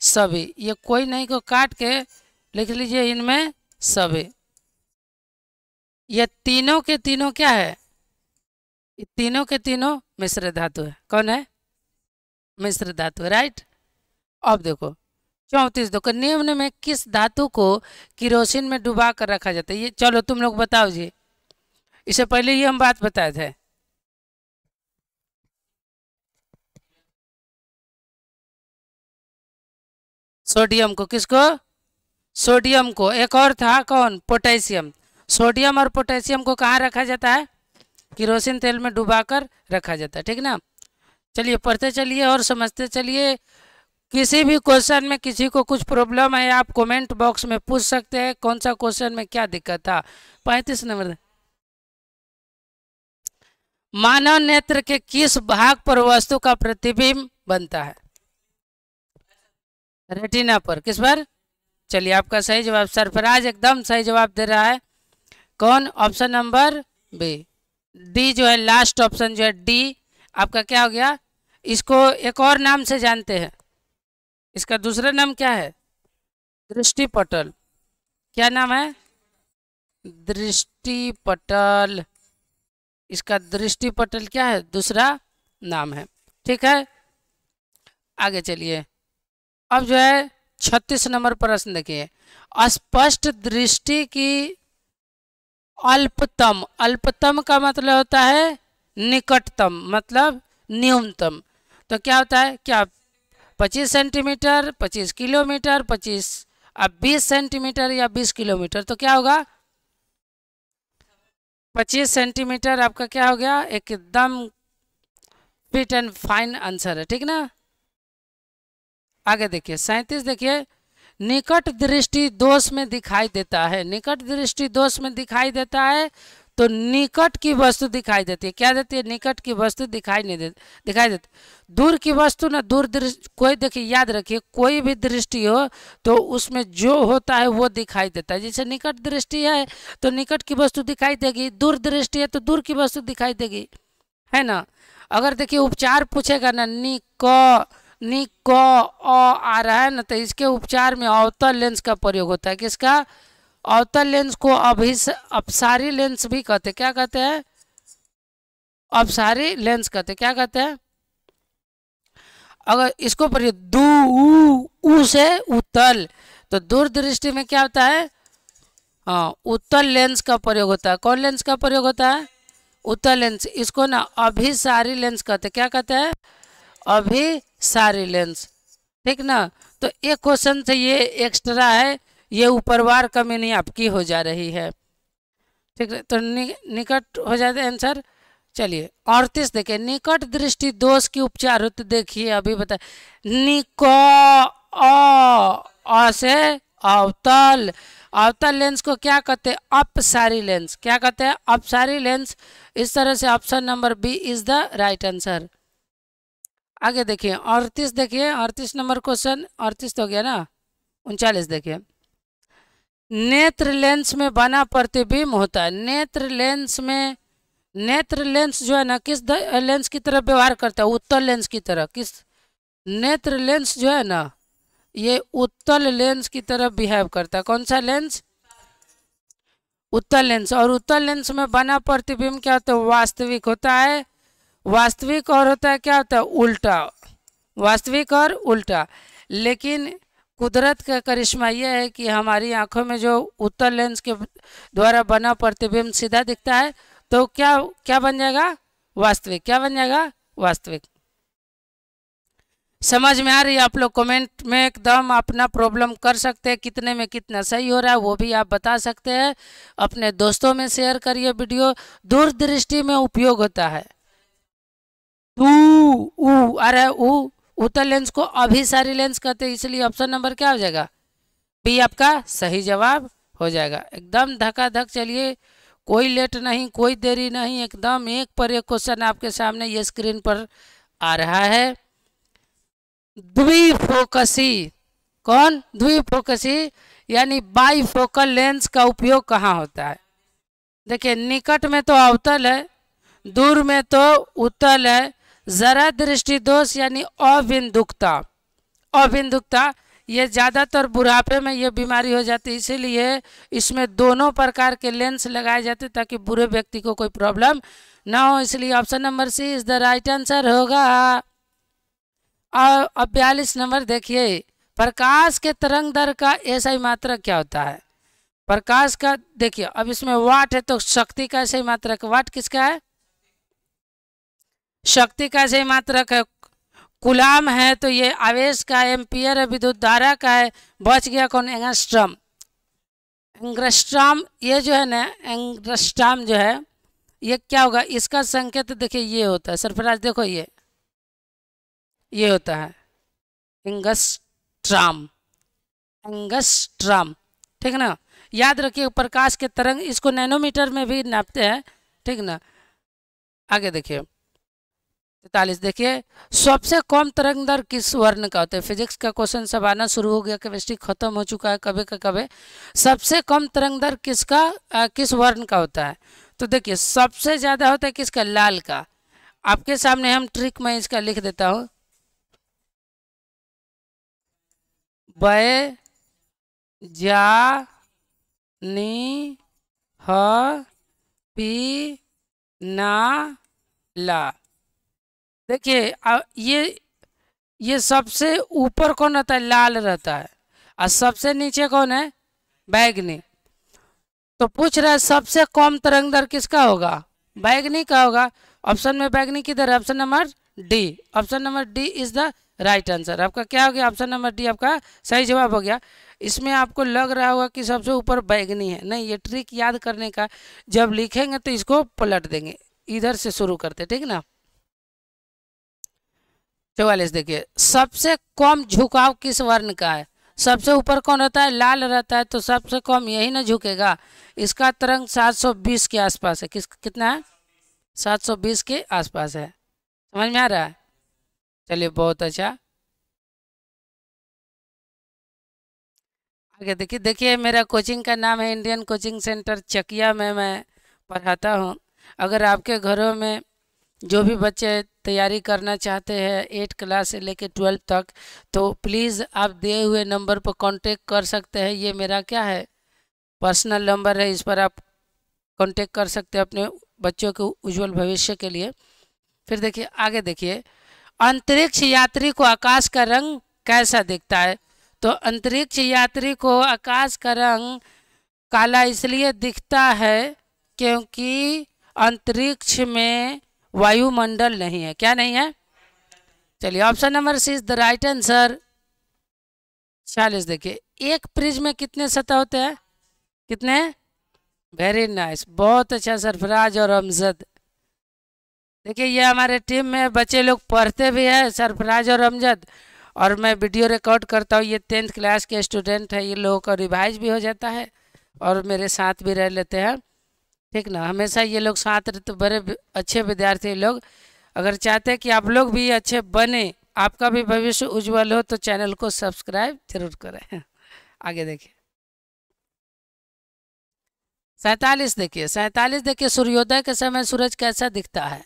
सभी। ये कोई नहीं को काट के लिख लीजिए, इनमें सभी। ये तीनों के तीनों क्या है, ये तीनों के तीनों मिश्र धातु है। कौन है, मिश्र धातु। राइट। अब देखो 34, देखो निम्न में किस धातु को किरोसिन में डुबा कर रखा जाता है। ये चलो तुम लोग बताओ जी, इससे पहले ये हम बात बताए थे। सोडियम को, किसको, सोडियम को। एक और था कौन, पोटेशियम। सोडियम और पोटेशियम को कहाँ रखा जाता है, किरोसिन तेल में डुबाकर रखा जाता है। ठीक ना। चलिए पढ़ते चलिए और समझते चलिए। किसी भी क्वेश्चन में किसी को कुछ प्रॉब्लम है, आप कमेंट बॉक्स में पूछ सकते हैं कौन सा क्वेश्चन में क्या दिक्कत था। 35 नंबर, मानव नेत्र के किस भाग पर वस्तु का प्रतिबिंब बनता है। रेटिना पर। किस पर, चलिए आपका सही जवाब सरफराज एकदम सही जवाब दे रहा है। कौन, ऑप्शन नंबर बी, डी जो है लास्ट ऑप्शन जो है डी आपका क्या हो गया। इसको एक और नाम से जानते हैं, इसका दूसरा नाम क्या है, दृष्टिपटल। क्या नाम है, दृष्टिपटल। इसका दृष्टिपटल क्या है, दूसरा नाम है। ठीक है, आगे चलिए। अब जो है 36 नंबर प्रश्न देखिए। अस्पष्ट दृष्टि की अल्पतम, अल्पतम का मतलब होता है निकटतम, मतलब न्यूनतम। तो क्या होता है, क्या 25 सेंटीमीटर, 25 किलोमीटर, 25 अब 20 सेंटीमीटर या 20 किलोमीटर। तो क्या होगा, 25 सेंटीमीटर आपका क्या हो गया, एकदम फिट एंड फाइन आंसर है। ठीक ना। आगे देखिए 37 देखिए। निकट दृष्टि दोष में दिखाई देता है, निकट दृष्टि दोष में दिखाई देता है तो निकट की वस्तु दिखाई देती है। क्या देती है, निकट की वस्तु दिखाई नहीं देती, दिखाई देती। दूर की वस्तु ना, दूर दृष्टि कोई, देखिए याद रखिए कोई भी दृष्टि हो तो उसमें जो होता है वो दिखाई देता है। जैसे निकट दृष्टि है तो निकट की वस्तु दिखाई देगी, दूर दृष्टि है तो दूर की वस्तु दिखाई देगी, है ना। अगर देखिए उपचार पूछेगा ना, निक आ रहा है ना, तो इसके उपचार में अवतल लेंस का प्रयोग होता है। किसका, अवतल लेंस को अपसारी लेंस भी कहते हैं। क्या कहते हैं, अपसारी लेंस कहते हैं। क्या कहते हैं, अगर इसको पढ़िए ऊ से उत्तल, तो दूर दृष्टि में क्या होता है, हाँ उत्तल लेंस का प्रयोग होता है। कौन लेंस का प्रयोग होता है, उत्तल लेंस। इसको ना अभिसारी लेंस कहते हैं। क्या कहते हैं, अभिसारी लेंस। ठीक ना। तो एक क्वेश्चन से ये एक्स्ट्रा है, ये ऊपरवार का मीनिंग आपकी हो जा रही है। ठीक है, तो निकट हो जाता है आंसर। चलिए 38 देखिए। निकट दृष्टि दोष की उपचार हो, तो देखिए अभी बता, से अवतल, अवतल लेंस को क्या कहते हैं, अपसारी लेंस। क्या कहते हैं, अपसारी लेंस। इस तरह से option number B is the right answer. आगे देखिए 38 देखिए, 38 नंबर क्वेश्चन, 38 तो हो गया ना। 39 देखिए। नेत्र लेंस में बना प्रतिबिंब होता है। नेत्र लेंस में, नेत्र लेंस जो है ना किस लेंस की तरह व्यवहार करता है, उत्तल लेंस की तरह। किस, नेत्र लेंस जो है ना ये उत्तल लेंस की तरह बिहेव करता है। कौन सा लेंस, उत्तल लेंस। और उत्तल लेंस में बना प्रतिबिंब क्या होता है, वास्तविक होता है। वास्तविक और होता है क्या होता है, उल्टा। वास्तविक और उल्टा। लेकिन कुदरत का करिश्मा यह है कि हमारी आंखों में जो उत्तल लेंस के द्वारा बना प्रतिबिंब सीधा दिखता है, तो क्या क्या बन जाएगा, वास्तविक। क्या बन जाएगा, वास्तविक। समझ में आ रही है। आप लोग कमेंट में एकदम अपना प्रॉब्लम कर सकते हैं, कितने में कितना सही हो रहा है वो भी आप बता सकते हैं। अपने दोस्तों में शेयर करिए वीडियो। दूरदृष्टि में उपयोग होता है, अरे उत्तल लेंस को अभिसारी लेंस कहते हैं। इसलिए ऑप्शन नंबर क्या हो जाएगा, बी आपका सही जवाब हो जाएगा। एकदम धकाधक चलिए, कोई लेट नहीं, कोई देरी नहीं, एकदम एक पर एक क्वेश्चन आपके सामने ये स्क्रीन पर आ रहा है। द्विफोकसी, कौन? द्विफोकसी यानी बाईफोकल लेंस का उपयोग कहाँ होता है? देखिए, निकट में तो अवतल है, दूर में तो उत्तल है। जरा दृष्टि दोष यानी अबिंदुकता, अबिंदुकता ये ज़्यादातर बुढ़ापे में ये बीमारी हो जाती है, इसीलिए इसमें दोनों प्रकार के लेंस लगाए जाते ताकि बूढ़े व्यक्ति को कोई प्रॉब्लम ना हो। इसलिए option number C is the right answer होगा। अब 42 नंबर देखिए, प्रकाश के तरंग दर का एसआई मात्रक क्या होता है? प्रकाश का देखिए, अब इसमें वाट है तो शक्ति का एसआई मात्रक, वाट किसका है? शक्ति का एसआई मात्रक है। कूलाम है तो ये आवेश का, एम्पियर है विद्युत धारा का है। बच गया कौन? एंगस्ट्रॉम। एंगस्ट्रॉम ये जो है ना, एंगस्ट्रॉम जो है ये क्या होगा? इसका संकेत देखिए ये होता है सरफराज, देखो ये होता है एंगस्ट्रॉम, एंगस्ट्रॉम, ठीक ना। याद रखिए प्रकाश के तरंग, इसको नैनोमीटर में भी नापते हैं, ठीक ना। आगे देखिए 43, देखिए सबसे कम तरंग दर किस वर्ण का होता है? फिजिक्स का क्वेश्चन सब आना शुरू हो गया, केमिस्ट्री खत्म हो चुका है कभी का कभी। सबसे कम तरंग दर किसका किस वर्ण का होता है? तो देखिए सबसे ज़्यादा होता है किसका? लाल का। आपके सामने हम ट्रिक में इसका लिख देता हूँ, बै जा नी ह पी ना ला। देखिए ये सबसे ऊपर कौन रहता है? लाल रहता है। और सबसे नीचे कौन है? बैगनी। तो पूछ रहा है सबसे कम तरंग दर किसका होगा? बैगनी का होगा। ऑप्शन में बैगनी किधर है? Option number D. Option number D is the right answer. आपका क्या हो गया? ऑप्शन नंबर डी आपका सही जवाब हो गया। इसमें आपको लग रहा होगा कि सबसे ऊपर बैगनी है, नहीं, ये ट्रिक याद करने का, जब लिखेंगे तो इसको पलट देंगे, इधर से शुरू करते, ठीक ना। 44 देखिए, सबसे कम झुकाव किस वर्ण का है? सबसे ऊपर कौन रहता है? लाल रहता है, तो सबसे कम यही ना झुकेगा। इसका तरंग 720 के आसपास है। कितना है? 720 के आसपास है। समझ में आ रहा है? चलिए बहुत अच्छा। आगे देखिए मेरा कोचिंग का नाम है इंडियन कोचिंग सेंटर चकिया में मैं पढ़ाता हूँ। अगर आपके घरों में जो भी बच्चे तैयारी करना चाहते हैं 8 क्लास से लेकर 12 तक, तो प्लीज़ आप दिए हुए नंबर पर कांटेक्ट कर सकते हैं। ये मेरा क्या है? पर्सनल नंबर है, इस पर आप कांटेक्ट कर सकते हैं अपने बच्चों के उज्जवल भविष्य के लिए। फिर देखिए आगे देखिए, अंतरिक्ष यात्री को आकाश का रंग कैसा दिखता है? तो अंतरिक्ष यात्री को आकाश का रंग काला इसलिए दिखता है क्योंकि अंतरिक्ष में वायुमंडल नहीं है। क्या नहीं है? चलिए option number C is the right answer. 46 देखिए, एक प्रिज्म में कितने सतह होते हैं? कितने? वेरी नाइस, बहुत अच्छा सरफराज और अमजद। देखिए ये हमारे टीम में बच्चे लोग पढ़ते भी हैं, सरफराज और अमजद, और मैं वीडियो रिकॉर्ड करता हूँ। ये 10th क्लास के स्टूडेंट है, ये लोगों का रिवाइज भी हो जाता है और मेरे साथ भी रह लेते हैं, ठीक ना। हमेशा ये लोग साथ रहते, बड़े अच्छे विद्यार्थी लोग। अगर चाहते हैं कि आप लोग भी अच्छे बने, आपका भी भविष्य उज्जवल हो, तो चैनल को सब्सक्राइब जरूर करें। आगे देखिए 47 देखिए, 47 देखिए, सूर्योदय के समय सूरज कैसा दिखता है?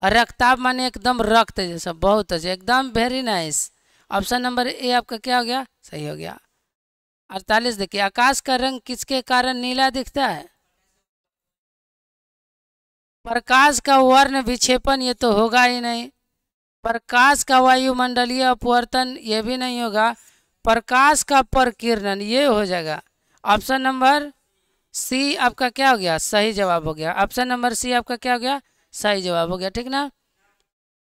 रक्ताभ माने एकदम रक्त जैसा, बहुत अच्छा, एकदम very nice. Option number A आपका क्या हो गया? सही हो गया। 48 देखिए, आकाश का रंग किसके कारण नीला दिखता है? प्रकाश का वर्ण विक्षेपण, ये तो होगा ही नहीं। प्रकाश का वायुमंडलीय अपवर्तन, ये भी नहीं होगा। प्रकाश का परकिरणन, ये हो जाएगा। ऑप्शन नंबर सी आपका क्या हो गया? सही जवाब हो गया। ऑप्शन नंबर सी आपका क्या हो गया? सही जवाब हो गया, ठीक ना।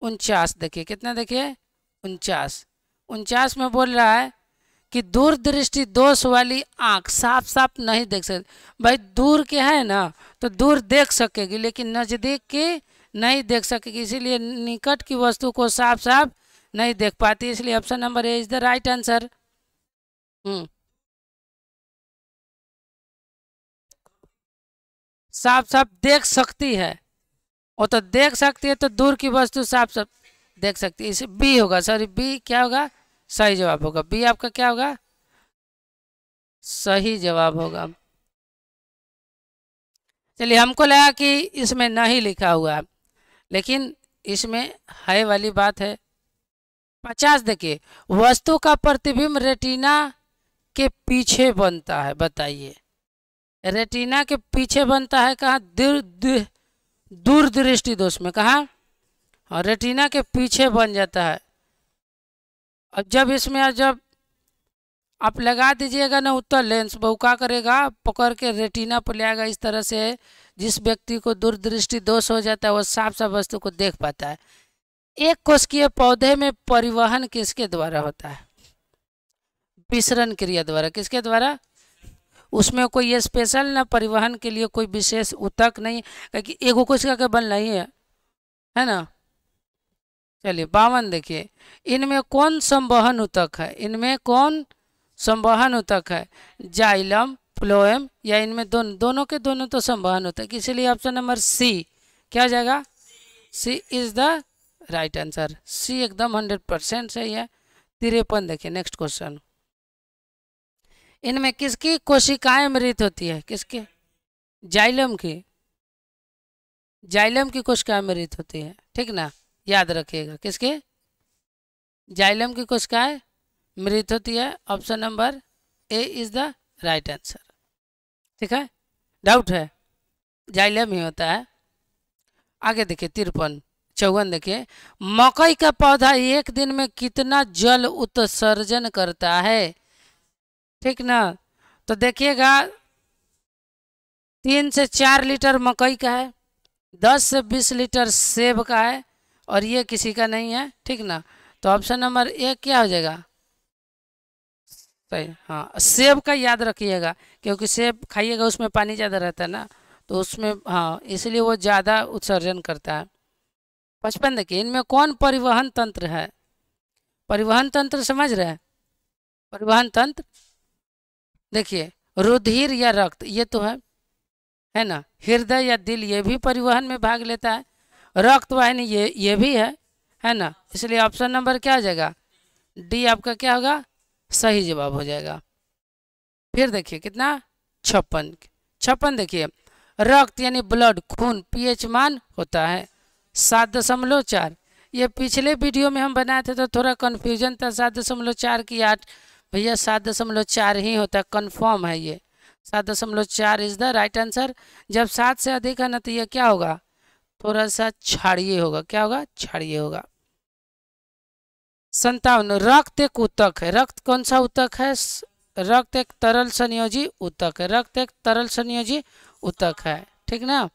49 देखिए, कितना देखिए? 49। 49 में बोल रहा है कि दूरदृष्टि दोष वाली आँख साफ साफ नहीं देख सकती। भाई दूर के है ना, तो दूर देख सकेगी, लेकिन नज़दीक की नहीं देख सकेगी, इसीलिए निकट की वस्तु को साफ साफ नहीं देख पाती। इसलिए option number A is the right answer. साफ साफ देख सकती है, वो तो देख सकती है, तो दूर की वस्तु साफ साफ देख सकती है। इसे बी होगा, सॉरी बी क्या होगा, सही जवाब होगा। बी आपका क्या होगा, सही जवाब होगा। चलिए, हमको लगा कि इसमें नहीं लिखा हुआ है, लेकिन इसमें है वाली बात है। 50 देखिए, वस्तु का प्रतिबिंब रेटिना के पीछे बनता है, बताइए। रेटिना के पीछे बनता है कहाँ, दूर दृष्टि दोष में, कहाँ, और रेटिना के पीछे बन जाता है। अब जब इसमें जब आप लगा दीजिएगा ना उत्तर लेंस, वो क्या करेगा, पकड़ के रेटिना पर ले आएगा इस तरह से, जिस व्यक्ति को दूरदृष्टि दोष हो जाता है वो साफ साफ वस्तु को देख पाता है। एक कोशिकीय पौधे में परिवहन किसके द्वारा होता है, विसरण क्रिया द्वारा। किसके द्वारा, उसमें कोई स्पेशल ना परिवहन के लिए कोई विशेष ऊतक नहीं, क्योंकि एगो कोशिका का बल नहीं है ना। चलिए 52 देखिए, इनमें कौन संवहन ऊतक है, इनमें कौन संवहन ऊतक है, जाइलम, फ्लोएम, या इनमें दोनों के दोनों तो संवहन ऊतक, इसलिए ऑप्शन नंबर सी क्या हो जाएगा, सी इज द राइट आंसर। सी एकदम 100% सही है। 53 देखिए, नेक्स्ट क्वेश्चन, इनमें किसकी कोशिकाएं मृत होती है, किसके, जाइलम की, जाइलम की कोशिकाएं मृत होती है, ठीक ना, याद रखिएगा। किसके, जाइलम की कोशिकाएं मृत होती है, option number A is the right answer, ठीक है। डाउट है, जाइलम ही होता है। आगे देखिए 54 देखिए, मकई का पौधा एक दिन में कितना जल उत्सर्जन करता है, ठीक ना। तो देखिएगा 3 से 4 लीटर मकई का है, 10 से 20 लीटर सेब का है, और ये किसी का नहीं है, ठीक ना। तो ऑप्शन नंबर ए क्या हो जाएगा, सही। हाँ, सेब का याद रखिएगा, क्योंकि सेब खाइएगा उसमें पानी ज़्यादा रहता है ना, तो उसमें हाँ, इसलिए वो ज़्यादा उत्सर्जन करता है। 55 देखिए, इनमें कौन परिवहन तंत्र है, परिवहन तंत्र समझ रहे हैं, परिवहन तंत्र देखिए, रुधिर या रक्त ये तो है ना, हृदय या दिल ये भी परिवहन में भाग लेता है, रक्त वाहिनी ये भी है ना, इसलिए ऑप्शन नंबर क्या हो जाएगा, डी आपका क्या होगा, सही जवाब हो जाएगा। फिर देखिए कितना, 56 देखिए, रक्त यानी ब्लड, खून, पीएच मान होता है 7.4। ये पिछले वीडियो में हम बनाए थे तो थोड़ा कन्फ्यूजन था, 7.4 की 8, भैया 7.4 ही होता है, कन्फर्म है ये, 7.4 इज द राइट आंसर। जब 7 से अधिक है ना तो ये क्या होगा, थोड़ा सा क्षारीय होगा, क्या होगा, क्षारीय होगा। 57, रक्त एक ऊतक है, रक्त कौन सा ऊतक है, रक्त एक तरल संयोजी ऊतक है, रक्त एक तरल संयोजी ऊतक है, ठीक ना।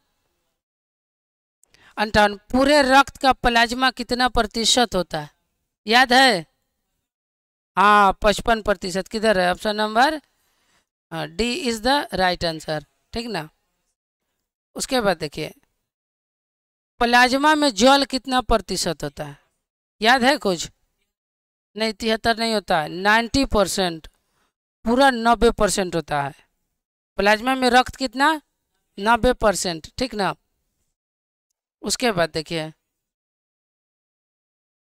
58, पूरे रक्त का प्लाज्मा कितना प्रतिशत होता है, याद है, हाँ 55%, किधर है, option number D is the right answer, ठीक ना। उसके बाद देखिए, प्लाज्मा में जल कितना प्रतिशत होता है, याद है कुछ, नहीं 73 नहीं होता है, 90%, पूरा 90% होता है प्लाज्मा में, रक्त कितना, 90%, ठीक ना। उसके बाद देखिए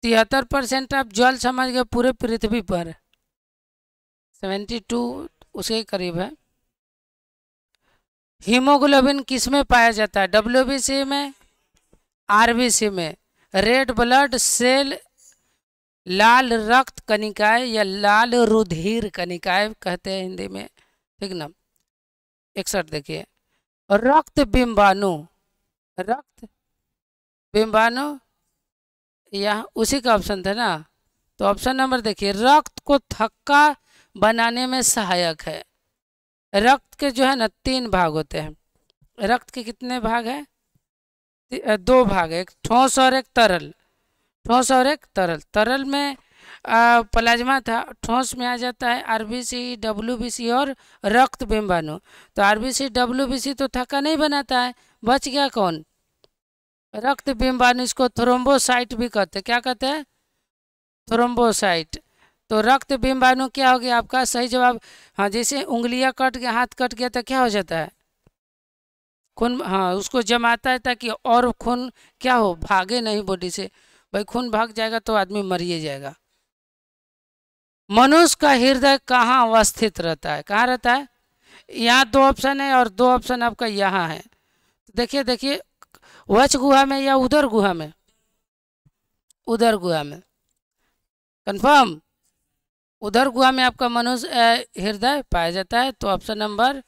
73% आप जल समझ गए पूरे पृथ्वी पर, 72 उसके करीब है। हीमोग्लोबिन किस में पाया जाता है, डब्ल्यूबीसी में, आरबीसी में, रेड ब्लड सेल, लाल रक्त कनिकाएं या लाल रुधिर कनिकाएं कहते हैं हिंदी में, ठीक ना। 61 देखिए, रक्त बिंबाणु, रक्त बिंबाणु यहाँ उसी का ऑप्शन था ना, तो ऑप्शन नंबर देखिए, रक्त को थक्का बनाने में सहायक है। रक्त के जो है ना 3 भाग होते हैं, रक्त के कितने भाग हैं, 2 भाग है, एक ठोस और एक तरल, ठोस और एक तरल। तरल में प्लाज्मा था, ठोस में आ जाता है आरबीसी, डब्ल्यूबीसी और रक्त बिंबाणु। तो आरबीसी डब्ल्यूबीसी तो थक्का नहीं बनाता है, बच गया कौन, रक्त बिंबाणु, इसको थ्रोम्बोसाइट भी कहते हैं, क्या कहते हैं, थ्रोम्बोसाइट। तो रक्त बिंबाणु क्या हो गया आपका सही जवाब। हाँ, जैसे उंगलियां कट गया, हाथ कट गया तो क्या हो जाता है, खून, हाँ, उसको जमाता है ताकि और खून क्या हो, भागे नहीं बॉडी से। भाई खून भाग जाएगा तो आदमी मर ही जाएगा। मनुष्य का हृदय कहाँ अवस्थित रहता है, कहाँ रहता है? यहाँ 2 ऑप्शन है और 2 ऑप्शन आपका यहाँ है। देखिए देखिए, वच गुहा में या उदर गुहा में? उदर गुहा में, कंफर्म? उदर गुहा में आपका मनुष्य हृदय पाया जाता है। तो option number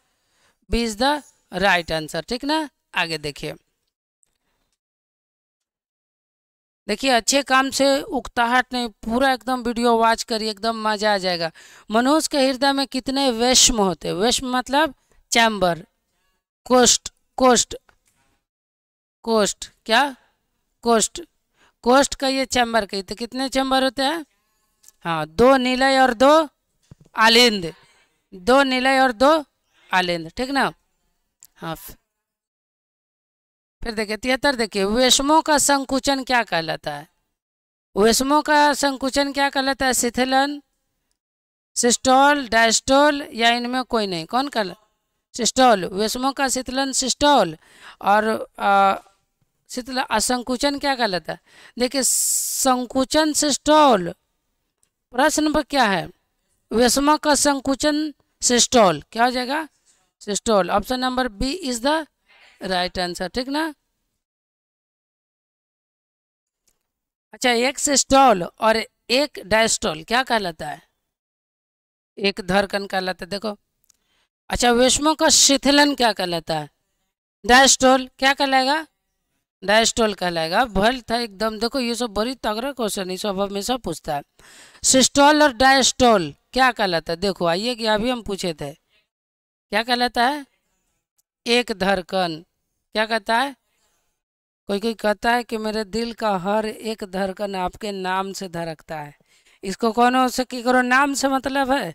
B is the right answer, ठीक ना। आगे देखिए, देखिए अच्छे काम से उकताहट नहीं, पूरा एकदम वीडियो वॉच करिए, एकदम मजा आ जाएगा। मनुष्य के हृदय में कितने वेश्म होते हैं? वेश्म मतलब चैम्बर, कोष्ठ, कोष्ठ, कोष्ठ, क्या? कोष्ठ, कोष्ठ का ये चैम्बर कहते। कितने चैम्बर होते हैं? हाँ, 2 निलय और 2 आलिंद, 2 निलय और 2 आलिंद, ठीक ना। हाँ, फिर देखिए 73, देखिए वेश्मों का संकुचन क्या कहलाता है? वेश्मों का संकुचन क्या कहलाता है? शिथिलन, सिस्टोल, डायस्टोल, या इनमें कोई नहीं? कौन कहला? सिस्टोल। वेश्मों का शीतलन सिस्टोल, और शीतल असंकुचन क्या कहलाता है? देखिए संकुचन सिस्टोल, प्रश्न नंबर क्या है? वेश्मों का संकुचन सिस्टोल, क्या हो जाएगा? Systole. Option number B is the right answer, ठीक ना। अच्छा, एक सिस्टोल और एक डायस्टोल क्या कहलाता है? एक धड़कन कहलाता है, देखो। अच्छा, वेश्मों का शिथिलन क्या कहलाता है? डायस्टोल। क्या कहलाएगा? डायस्टोल कहलाएगा। भल था एकदम। देखो ये सब बड़ी तगड़ा क्वेश्चन, ये सब हमेशा पूछता है। सिस्टोल और डायस्टोल क्या कहलाता है? देखो आइए कि अभी हम पूछे थे, क्या कहलाता है? एक धड़कन। क्या कहता है? कोई कोई कहता है कि मेरे दिल का हर एक धड़कन आपके नाम से धड़कता है। इसको कौन हो सके करो, नाम से मतलब है।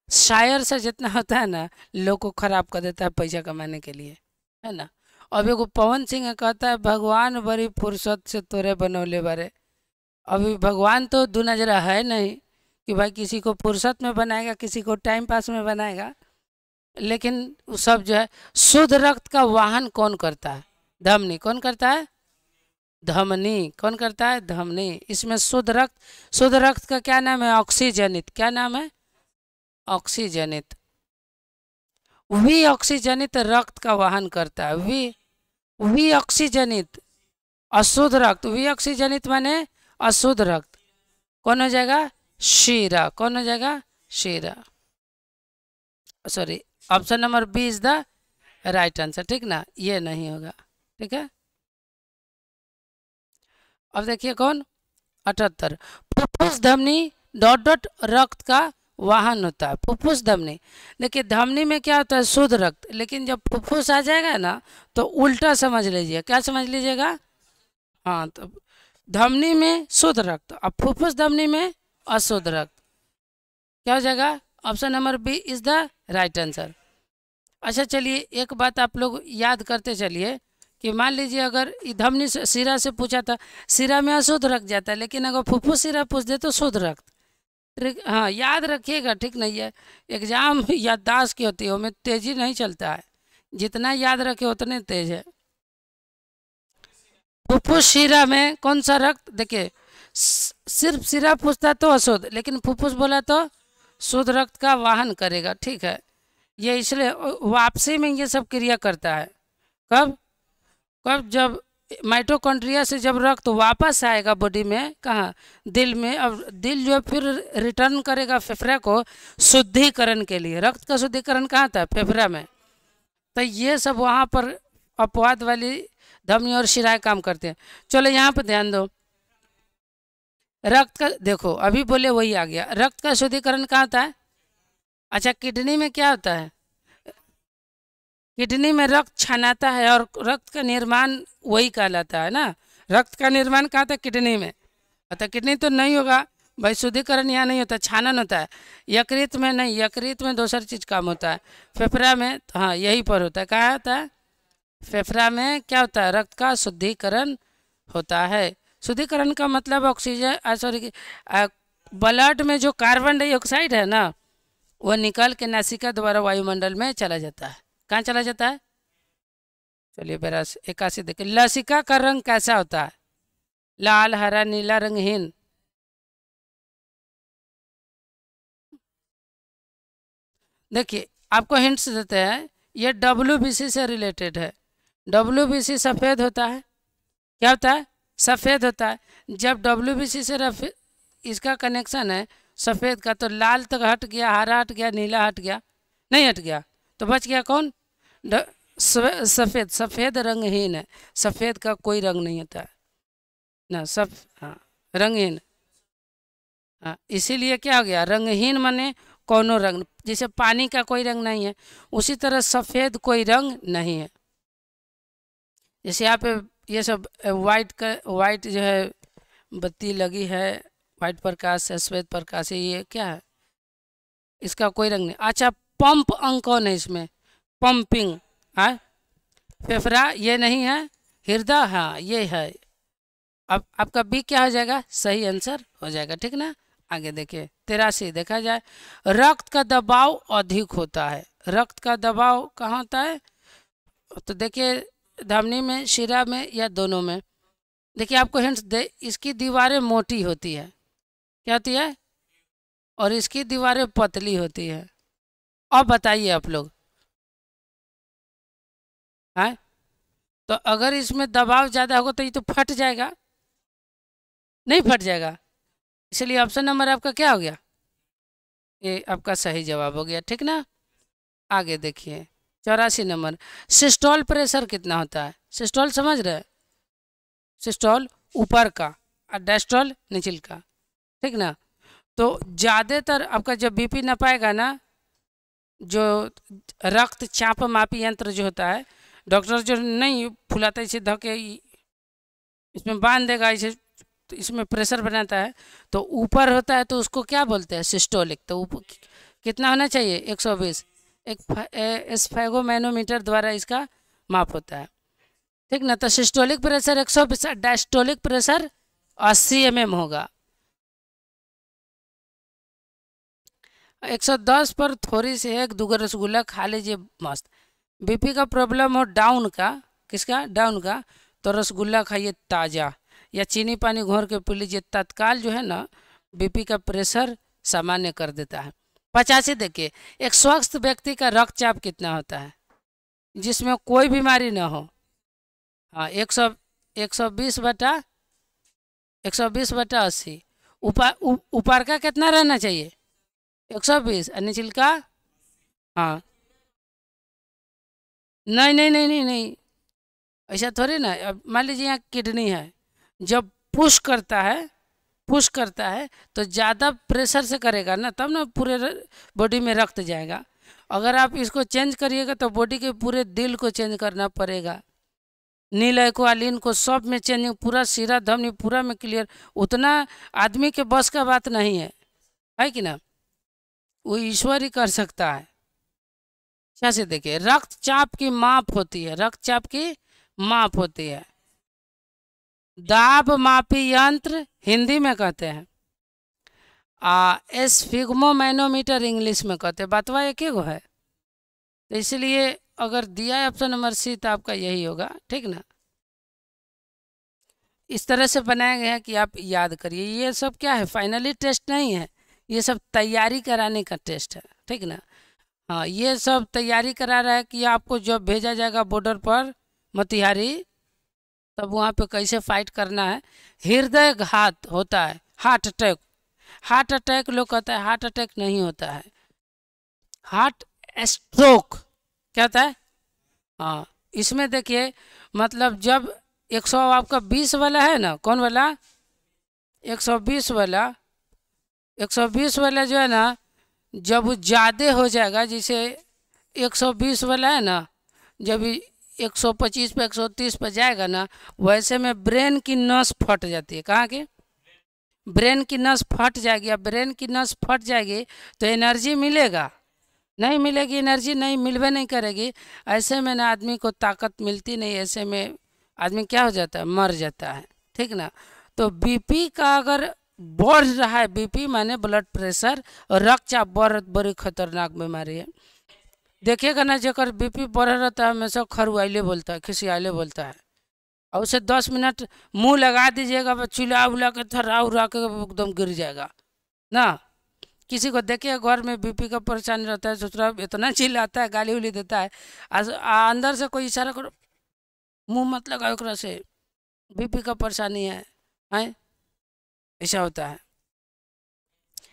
शायर से जितना होता है ना, लोग को खराब कर देता है पैसा कमाने के लिए, है ना। अब एगो पवन सिंह कहता है भगवान बड़ी फुर्सत से तोरे बनौले बारे। अभी भगवान तो दो नजरा है नहीं कि भाई किसी को फुर्सत में बनाएगा, किसी को टाइम पास में बनाएगा। लेकिन वो सब जो है, शुद्ध रक्त का वाहन कौन करता है? धमनी। कौन करता है? धमनी। कौन करता है? धमनी। इसमें शुद्ध रक्त, शुद्ध रक्त का क्या नाम है? ऑक्सीजनित। क्या नाम है? ऑक्सीजनित। वी ऑक्सीजनित रक्त का वाहन करता है। वी ऑक्सीजनित अशुद्ध रक्त, वी ऑक्सीजनित माने अशुद्ध रक्त। कौन हो जाएगा? शीरा। कौन हो जाएगा? शीरा। Sorry, option number B is the right answer, ठीक ना। ये नहीं होगा, ठीक है। अब देखिए कौन? 78, फुफ्फुस धमनी डॉट डॉट रक्त का वाहन होता है। फुफ्फुस धमनी, देखिए धमनी में क्या होता है? शुद्ध रक्त। लेकिन जब फुफ्फुस आ जाएगा ना तो उल्टा समझ लीजिए। क्या समझ लीजिएगा? हाँ, तो धमनी में शुद्ध रक्त, अब फुफ्फुस धमनी में अशुद्ध रक्त। क्या हो जाएगा? Option number B is the right answer. अच्छा चलिए, एक बात आप लोग याद करते चलिए कि मान लीजिए अगर धमनी से सिरा से पूछा था, सिरा में अशुद्ध रक्त जाता है, लेकिन अगर फुफ्फुस सिरा पूछ दे तो शुद्ध रक्त। हाँ, याद रखिएगा, ठीक नहीं है। एग्जाम याददाश्त की होती है, उसमें तेजी नहीं चलता है, जितना याद रखे उतने तेज है। फुफ्फुस शिरा में कौन सा रक्त? देखिए सिर्फ सिरा पूछता तो अशुद्ध, लेकिन फुफ्फुस बोला तो शुद्ध रक्त का वाहन करेगा, ठीक है। ये इसलिए वापसी में ये सब क्रिया करता है। कब? कब? जब माइटोकॉन्ड्रिया से जब रक्त वापस आएगा बॉडी में, कहाँ? दिल में। अब दिल जो फिर रिटर्न करेगा फेफड़ा को शुद्धिकरण के लिए। रक्त का शुद्धिकरण कहाँ था? फेफड़ा में। तो ये सब वहाँ पर अपवाद वाली धमनी और शिराएं काम करते हैं। चलो यहाँ पर ध्यान दो, रक्त का देखो अभी बोले वही आ गया। रक्त का शुद्धिकरण कहाँ होता है? अच्छा, किडनी में क्या होता है? किडनी में रक्त छनाता है और रक्त का निर्माण वही कहलाता है ना। रक्त का निर्माण कहाँ था? किडनी में। अतः किडनी तो नहीं होगा भाई, शुद्धिकरण यहाँ नहीं होता, छानन होता है। यकृत में नहीं, यकृत में दूसरी चीज़ काम होता है। फेफड़ा में तो हाँ यही पर होता है। कहाँ होता है? फेफड़ा में क्या होता है? रक्त का शुद्धिकरण होता है। शुद्धिकरण का मतलब ऑक्सीजन, सॉरी, ब्लड में जो कार्बन डाइऑक्साइड है ना, वो निकल के नासिका द्वारा वायुमंडल में चला जाता है। कहाँ चला जाता है? चलिए 82 81 देखिए, लसिका का रंग कैसा होता है? लाल, हरा, नीला, रंगहीन। देखिए आपको हिंट्स देते हैं, ये WBC से रिलेटेड है। WBC सफ़ेद होता है, क्या होता है? सफ़ेद होता है। जब WBC से इसका कनेक्शन है सफ़ेद का, तो लाल तक हट गया, हरा हट गया, नीला हट गया, नहीं हट गया, तो बच गया कौन? सफ़ेद। सफ़ेद रंगहीन है, सफ़ेद का कोई रंग नहीं होता है ना, सब हाँ रंगहीन। हाँ, इसीलिए क्या हो गया? रंगहीन माने कोनो रंग, जैसे पानी का कोई रंग नहीं है, उसी तरह सफ़ेद कोई रंग नहीं है। जैसे यहाँ पे ये सब वाइट का, वाइट जो है बत्ती लगी है, वाइट प्रकाश है, श्वेत प्रकाश है, ये क्या है? इसका कोई रंग नहीं। अच्छा, पंप अंग कौन है इसमें? पंपिंग, हाँ फेफड़ा, ये नहीं है। हृदय, हाँ ये है। अब आपका बी क्या हो जाएगा? सही आंसर हो जाएगा, ठीक ना। आगे देखिए 83 देखा जाए, रक्त का दबाव अधिक होता है। रक्त का दबाव कहाँ होता है? तो देखिए धमनी में, शिरा में, या दोनों में। देखिए आपको हिंट्स दे, इसकी दीवारें मोटी होती है, क्या होती है? और इसकी दीवारें पतली होती है। अब बताइए आप लोग, हैं? तो अगर इसमें दबाव ज़्यादा होगा तो ये तो फट जाएगा, नहीं फट जाएगा। इसलिए ऑप्शन नंबर आपका क्या हो गया? ये आपका सही जवाब हो गया, ठीक ना। आगे देखिए 84 नंबर, सिस्टोल प्रेशर कितना होता है? सिस्टोल समझ रहे हैं? सिस्टोल ऊपर का और डायस्टोल नीचे का, ठीक ना। तो ज़्यादातर आपका जब बीपी नापाएगा ना, जो रक्तचाप मापी यंत्र जो होता है, डॉक्टर जो नहीं फुलाता, इसे धके इसमें बांध देगा, इसे तो इसमें प्रेशर बनाता है, तो ऊपर होता है, तो उसको क्या बोलते हैं? सिस्टोलिक। तो ऊपर कितना होना चाहिए? 120। एक स्फैगोमैनोमीटर द्वारा इसका माप होता है, ठीक ना। तो systolic pressure 120, diastolic pressure 80 mm होगा। 110 पर थोड़ी सी एक दूगो रसगुल्ला खा लीजिए, मस्त। बीपी का प्रॉब्लम हो डाउन का, किसका? डाउन का, तो रसगुल्ला खाइए ताज़ा, या चीनी पानी घोर के पी लीजिए, तत्काल जो है ना बीपी का प्रेशर सामान्य कर देता है। 85 देखिए, एक स्वस्थ व्यक्ति का रक्तचाप कितना होता है जिसमें कोई बीमारी ना हो? हाँ 120/80। ऊपर का कितना रहना चाहिए? 120, और नीचे का? हाँ नहीं नहीं नहीं नहीं नहीं, ऐसा थोड़ी ना। अब मान लीजिए यहाँ किडनी है, जब पुश करता है तो ज़्यादा प्रेशर से करेगा ना, तब ना पूरे बॉडी में रक्त जाएगा। अगर आप इसको चेंज करिएगा तो बॉडी के पूरे दिल को चेंज करना पड़ेगा, नील एक्वालिन को, सब में चेंजिंग, पूरा सिरा धमनी पूरा में क्लियर। उतना आदमी के बस का बात नहीं है कि ना, वो ईश्वर ही कर सकता है। कैसे? देखिए रक्तचाप की माप होती है, रक्तचाप की माप होती है, दाब मापी यंत्र हिंदी में कहते हैं, स्फिग्मोमैनोमीटर इंग्लिश में कहते हैं। बातवा एक ही है, तो इसलिए अगर दिया है ऑप्शन नंबर सी तो आपका यही होगा, ठीक ना। इस तरह से बनाया गया है कि आप याद करिए। ये सब क्या है? फाइनली टेस्ट नहीं है, ये सब तैयारी कराने का टेस्ट है, ठीक ना। हाँ, ये सब तैयारी करा रहा है कि आपको जब भेजा जाएगा बॉर्डर पर मोतिहारी, तब वहाँ पे कैसे फाइट करना है। हृदय घात होता है, हार्ट अटैक। हार्ट अटैक लोग कहते हैं, हार्ट अटैक नहीं होता है, हार्ट स्ट्रोक क्या होता है। हाँ, इसमें देखिए मतलब जब 100 आपका 20 वाला है ना, कौन वाला? 120 वाला, 120 वाला जो है ना, जब वो ज़्यादा हो जाएगा, जैसे 120 वाला है ना, जब 125 पे 130 पे जाएगा ना, वैसे में ब्रेन की नस फट जाती है। कहाँ की? ब्रेन की नस फट जाएगी। अब ब्रेन की नस फट जाएगी तो एनर्जी मिलेगा? नहीं मिलेगी, एनर्जी नहीं मिलवे नहीं करेगी। ऐसे में ना आदमी को ताकत मिलती नहीं, ऐसे में आदमी क्या हो जाता है? मर जाता है, ठीक ना। तो बीपी का अगर बढ़ रहा है, बीपी माने ब्लड प्रेशर, और रक्तचाप बहुत बड़ी खतरनाक बीमारी है। देखिएगा ना, जेकर बीपी बढ़ रहता है हमेशा खरुआइले बोलता है, खिसियाले बोलता है, और उसे 10 मिनट मुंह लगा दीजिएगा, बस चिल्ला उला के थर्रा उरा के एकदम गिर जाएगा ना। किसी को देखिए घर में बीपी का परेशानी रहता है, दूसरा इतना चिल्लाता है, गाली उली देता है, अंदर से कोई इशारा करो, मुंह मत लगाओ ओकरा से, बीपी का परेशानी है, ऐसा होता है।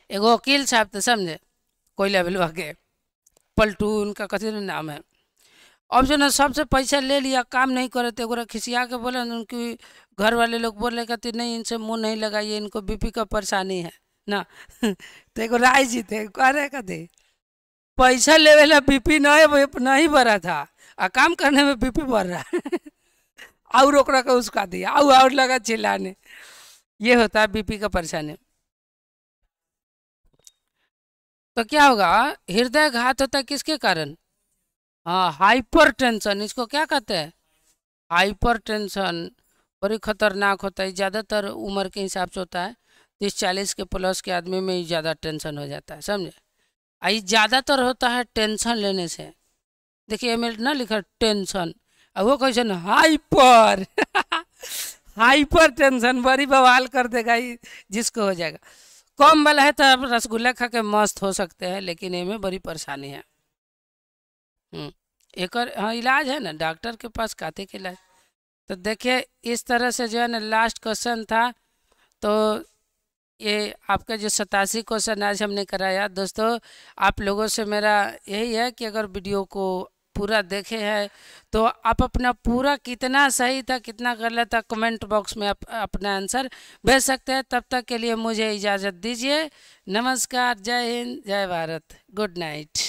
एगो वकील साहब तो समझे, कोयला बिलवा के पलटू, उनका कथी नाम है, अब जो ना सबसे पैसा ले लिया, काम नहीं करे तो एगो खिसिया के बोले, उनकी घर वाले लोग बोले कहते नहीं इनसे मुंह नहीं लगाइए, इनको बीपी का परेशानी है ना। तो एगो राय जी थे, कह रहे कहते पैसा लेवे ला बीपी नहीं बढ़ा था, और काम करने में बीपी बढ़ रहा है। और ओकरा का उसका दिया, और लगा चिल्लाने। ये होता है बीपी का परेशानी। तो क्या होगा, हृदय घात होता है किसके कारण? हाँ, हाइपर टेंशन, इसको क्या कहते हैं? हाइपर टेंशन बड़ी खतरनाक होता है, ज़्यादातर उम्र के हिसाब से होता है, 30-40 के प्लस के आदमी में ही ज़्यादा टेंशन हो जाता है, समझे। आई ज़्यादातर होता है टेंशन लेने से। देखिए एम ना लिखा टेंशन, और वो क्वेश्चन हाइपर। हाइपर टेंशन बड़ी बवाल कर देगा जिसको हो जाएगा। कम वाला है तो आप रसगुल्ला खा के मस्त हो सकते हैं, लेकिन इनमें बड़ी परेशानी है। एक और हाँ इलाज है ना, डॉक्टर के पास खाते के इलाज। तो देखिए इस तरह से जो है ना लास्ट क्वेश्चन था। तो ये आपका जो 87 क्वेश्चन आज हमने कराया दोस्तों, आप लोगों से मेरा यही है कि अगर वीडियो को पूरा देखे हैं तो आप अपना पूरा कितना सही था कितना गलत था कमेंट बॉक्स में अपना आंसर भेज सकते हैं। तब तक के लिए मुझे इजाज़त दीजिए। नमस्कार, जय हिंद, जय भारत, गुड नाइट।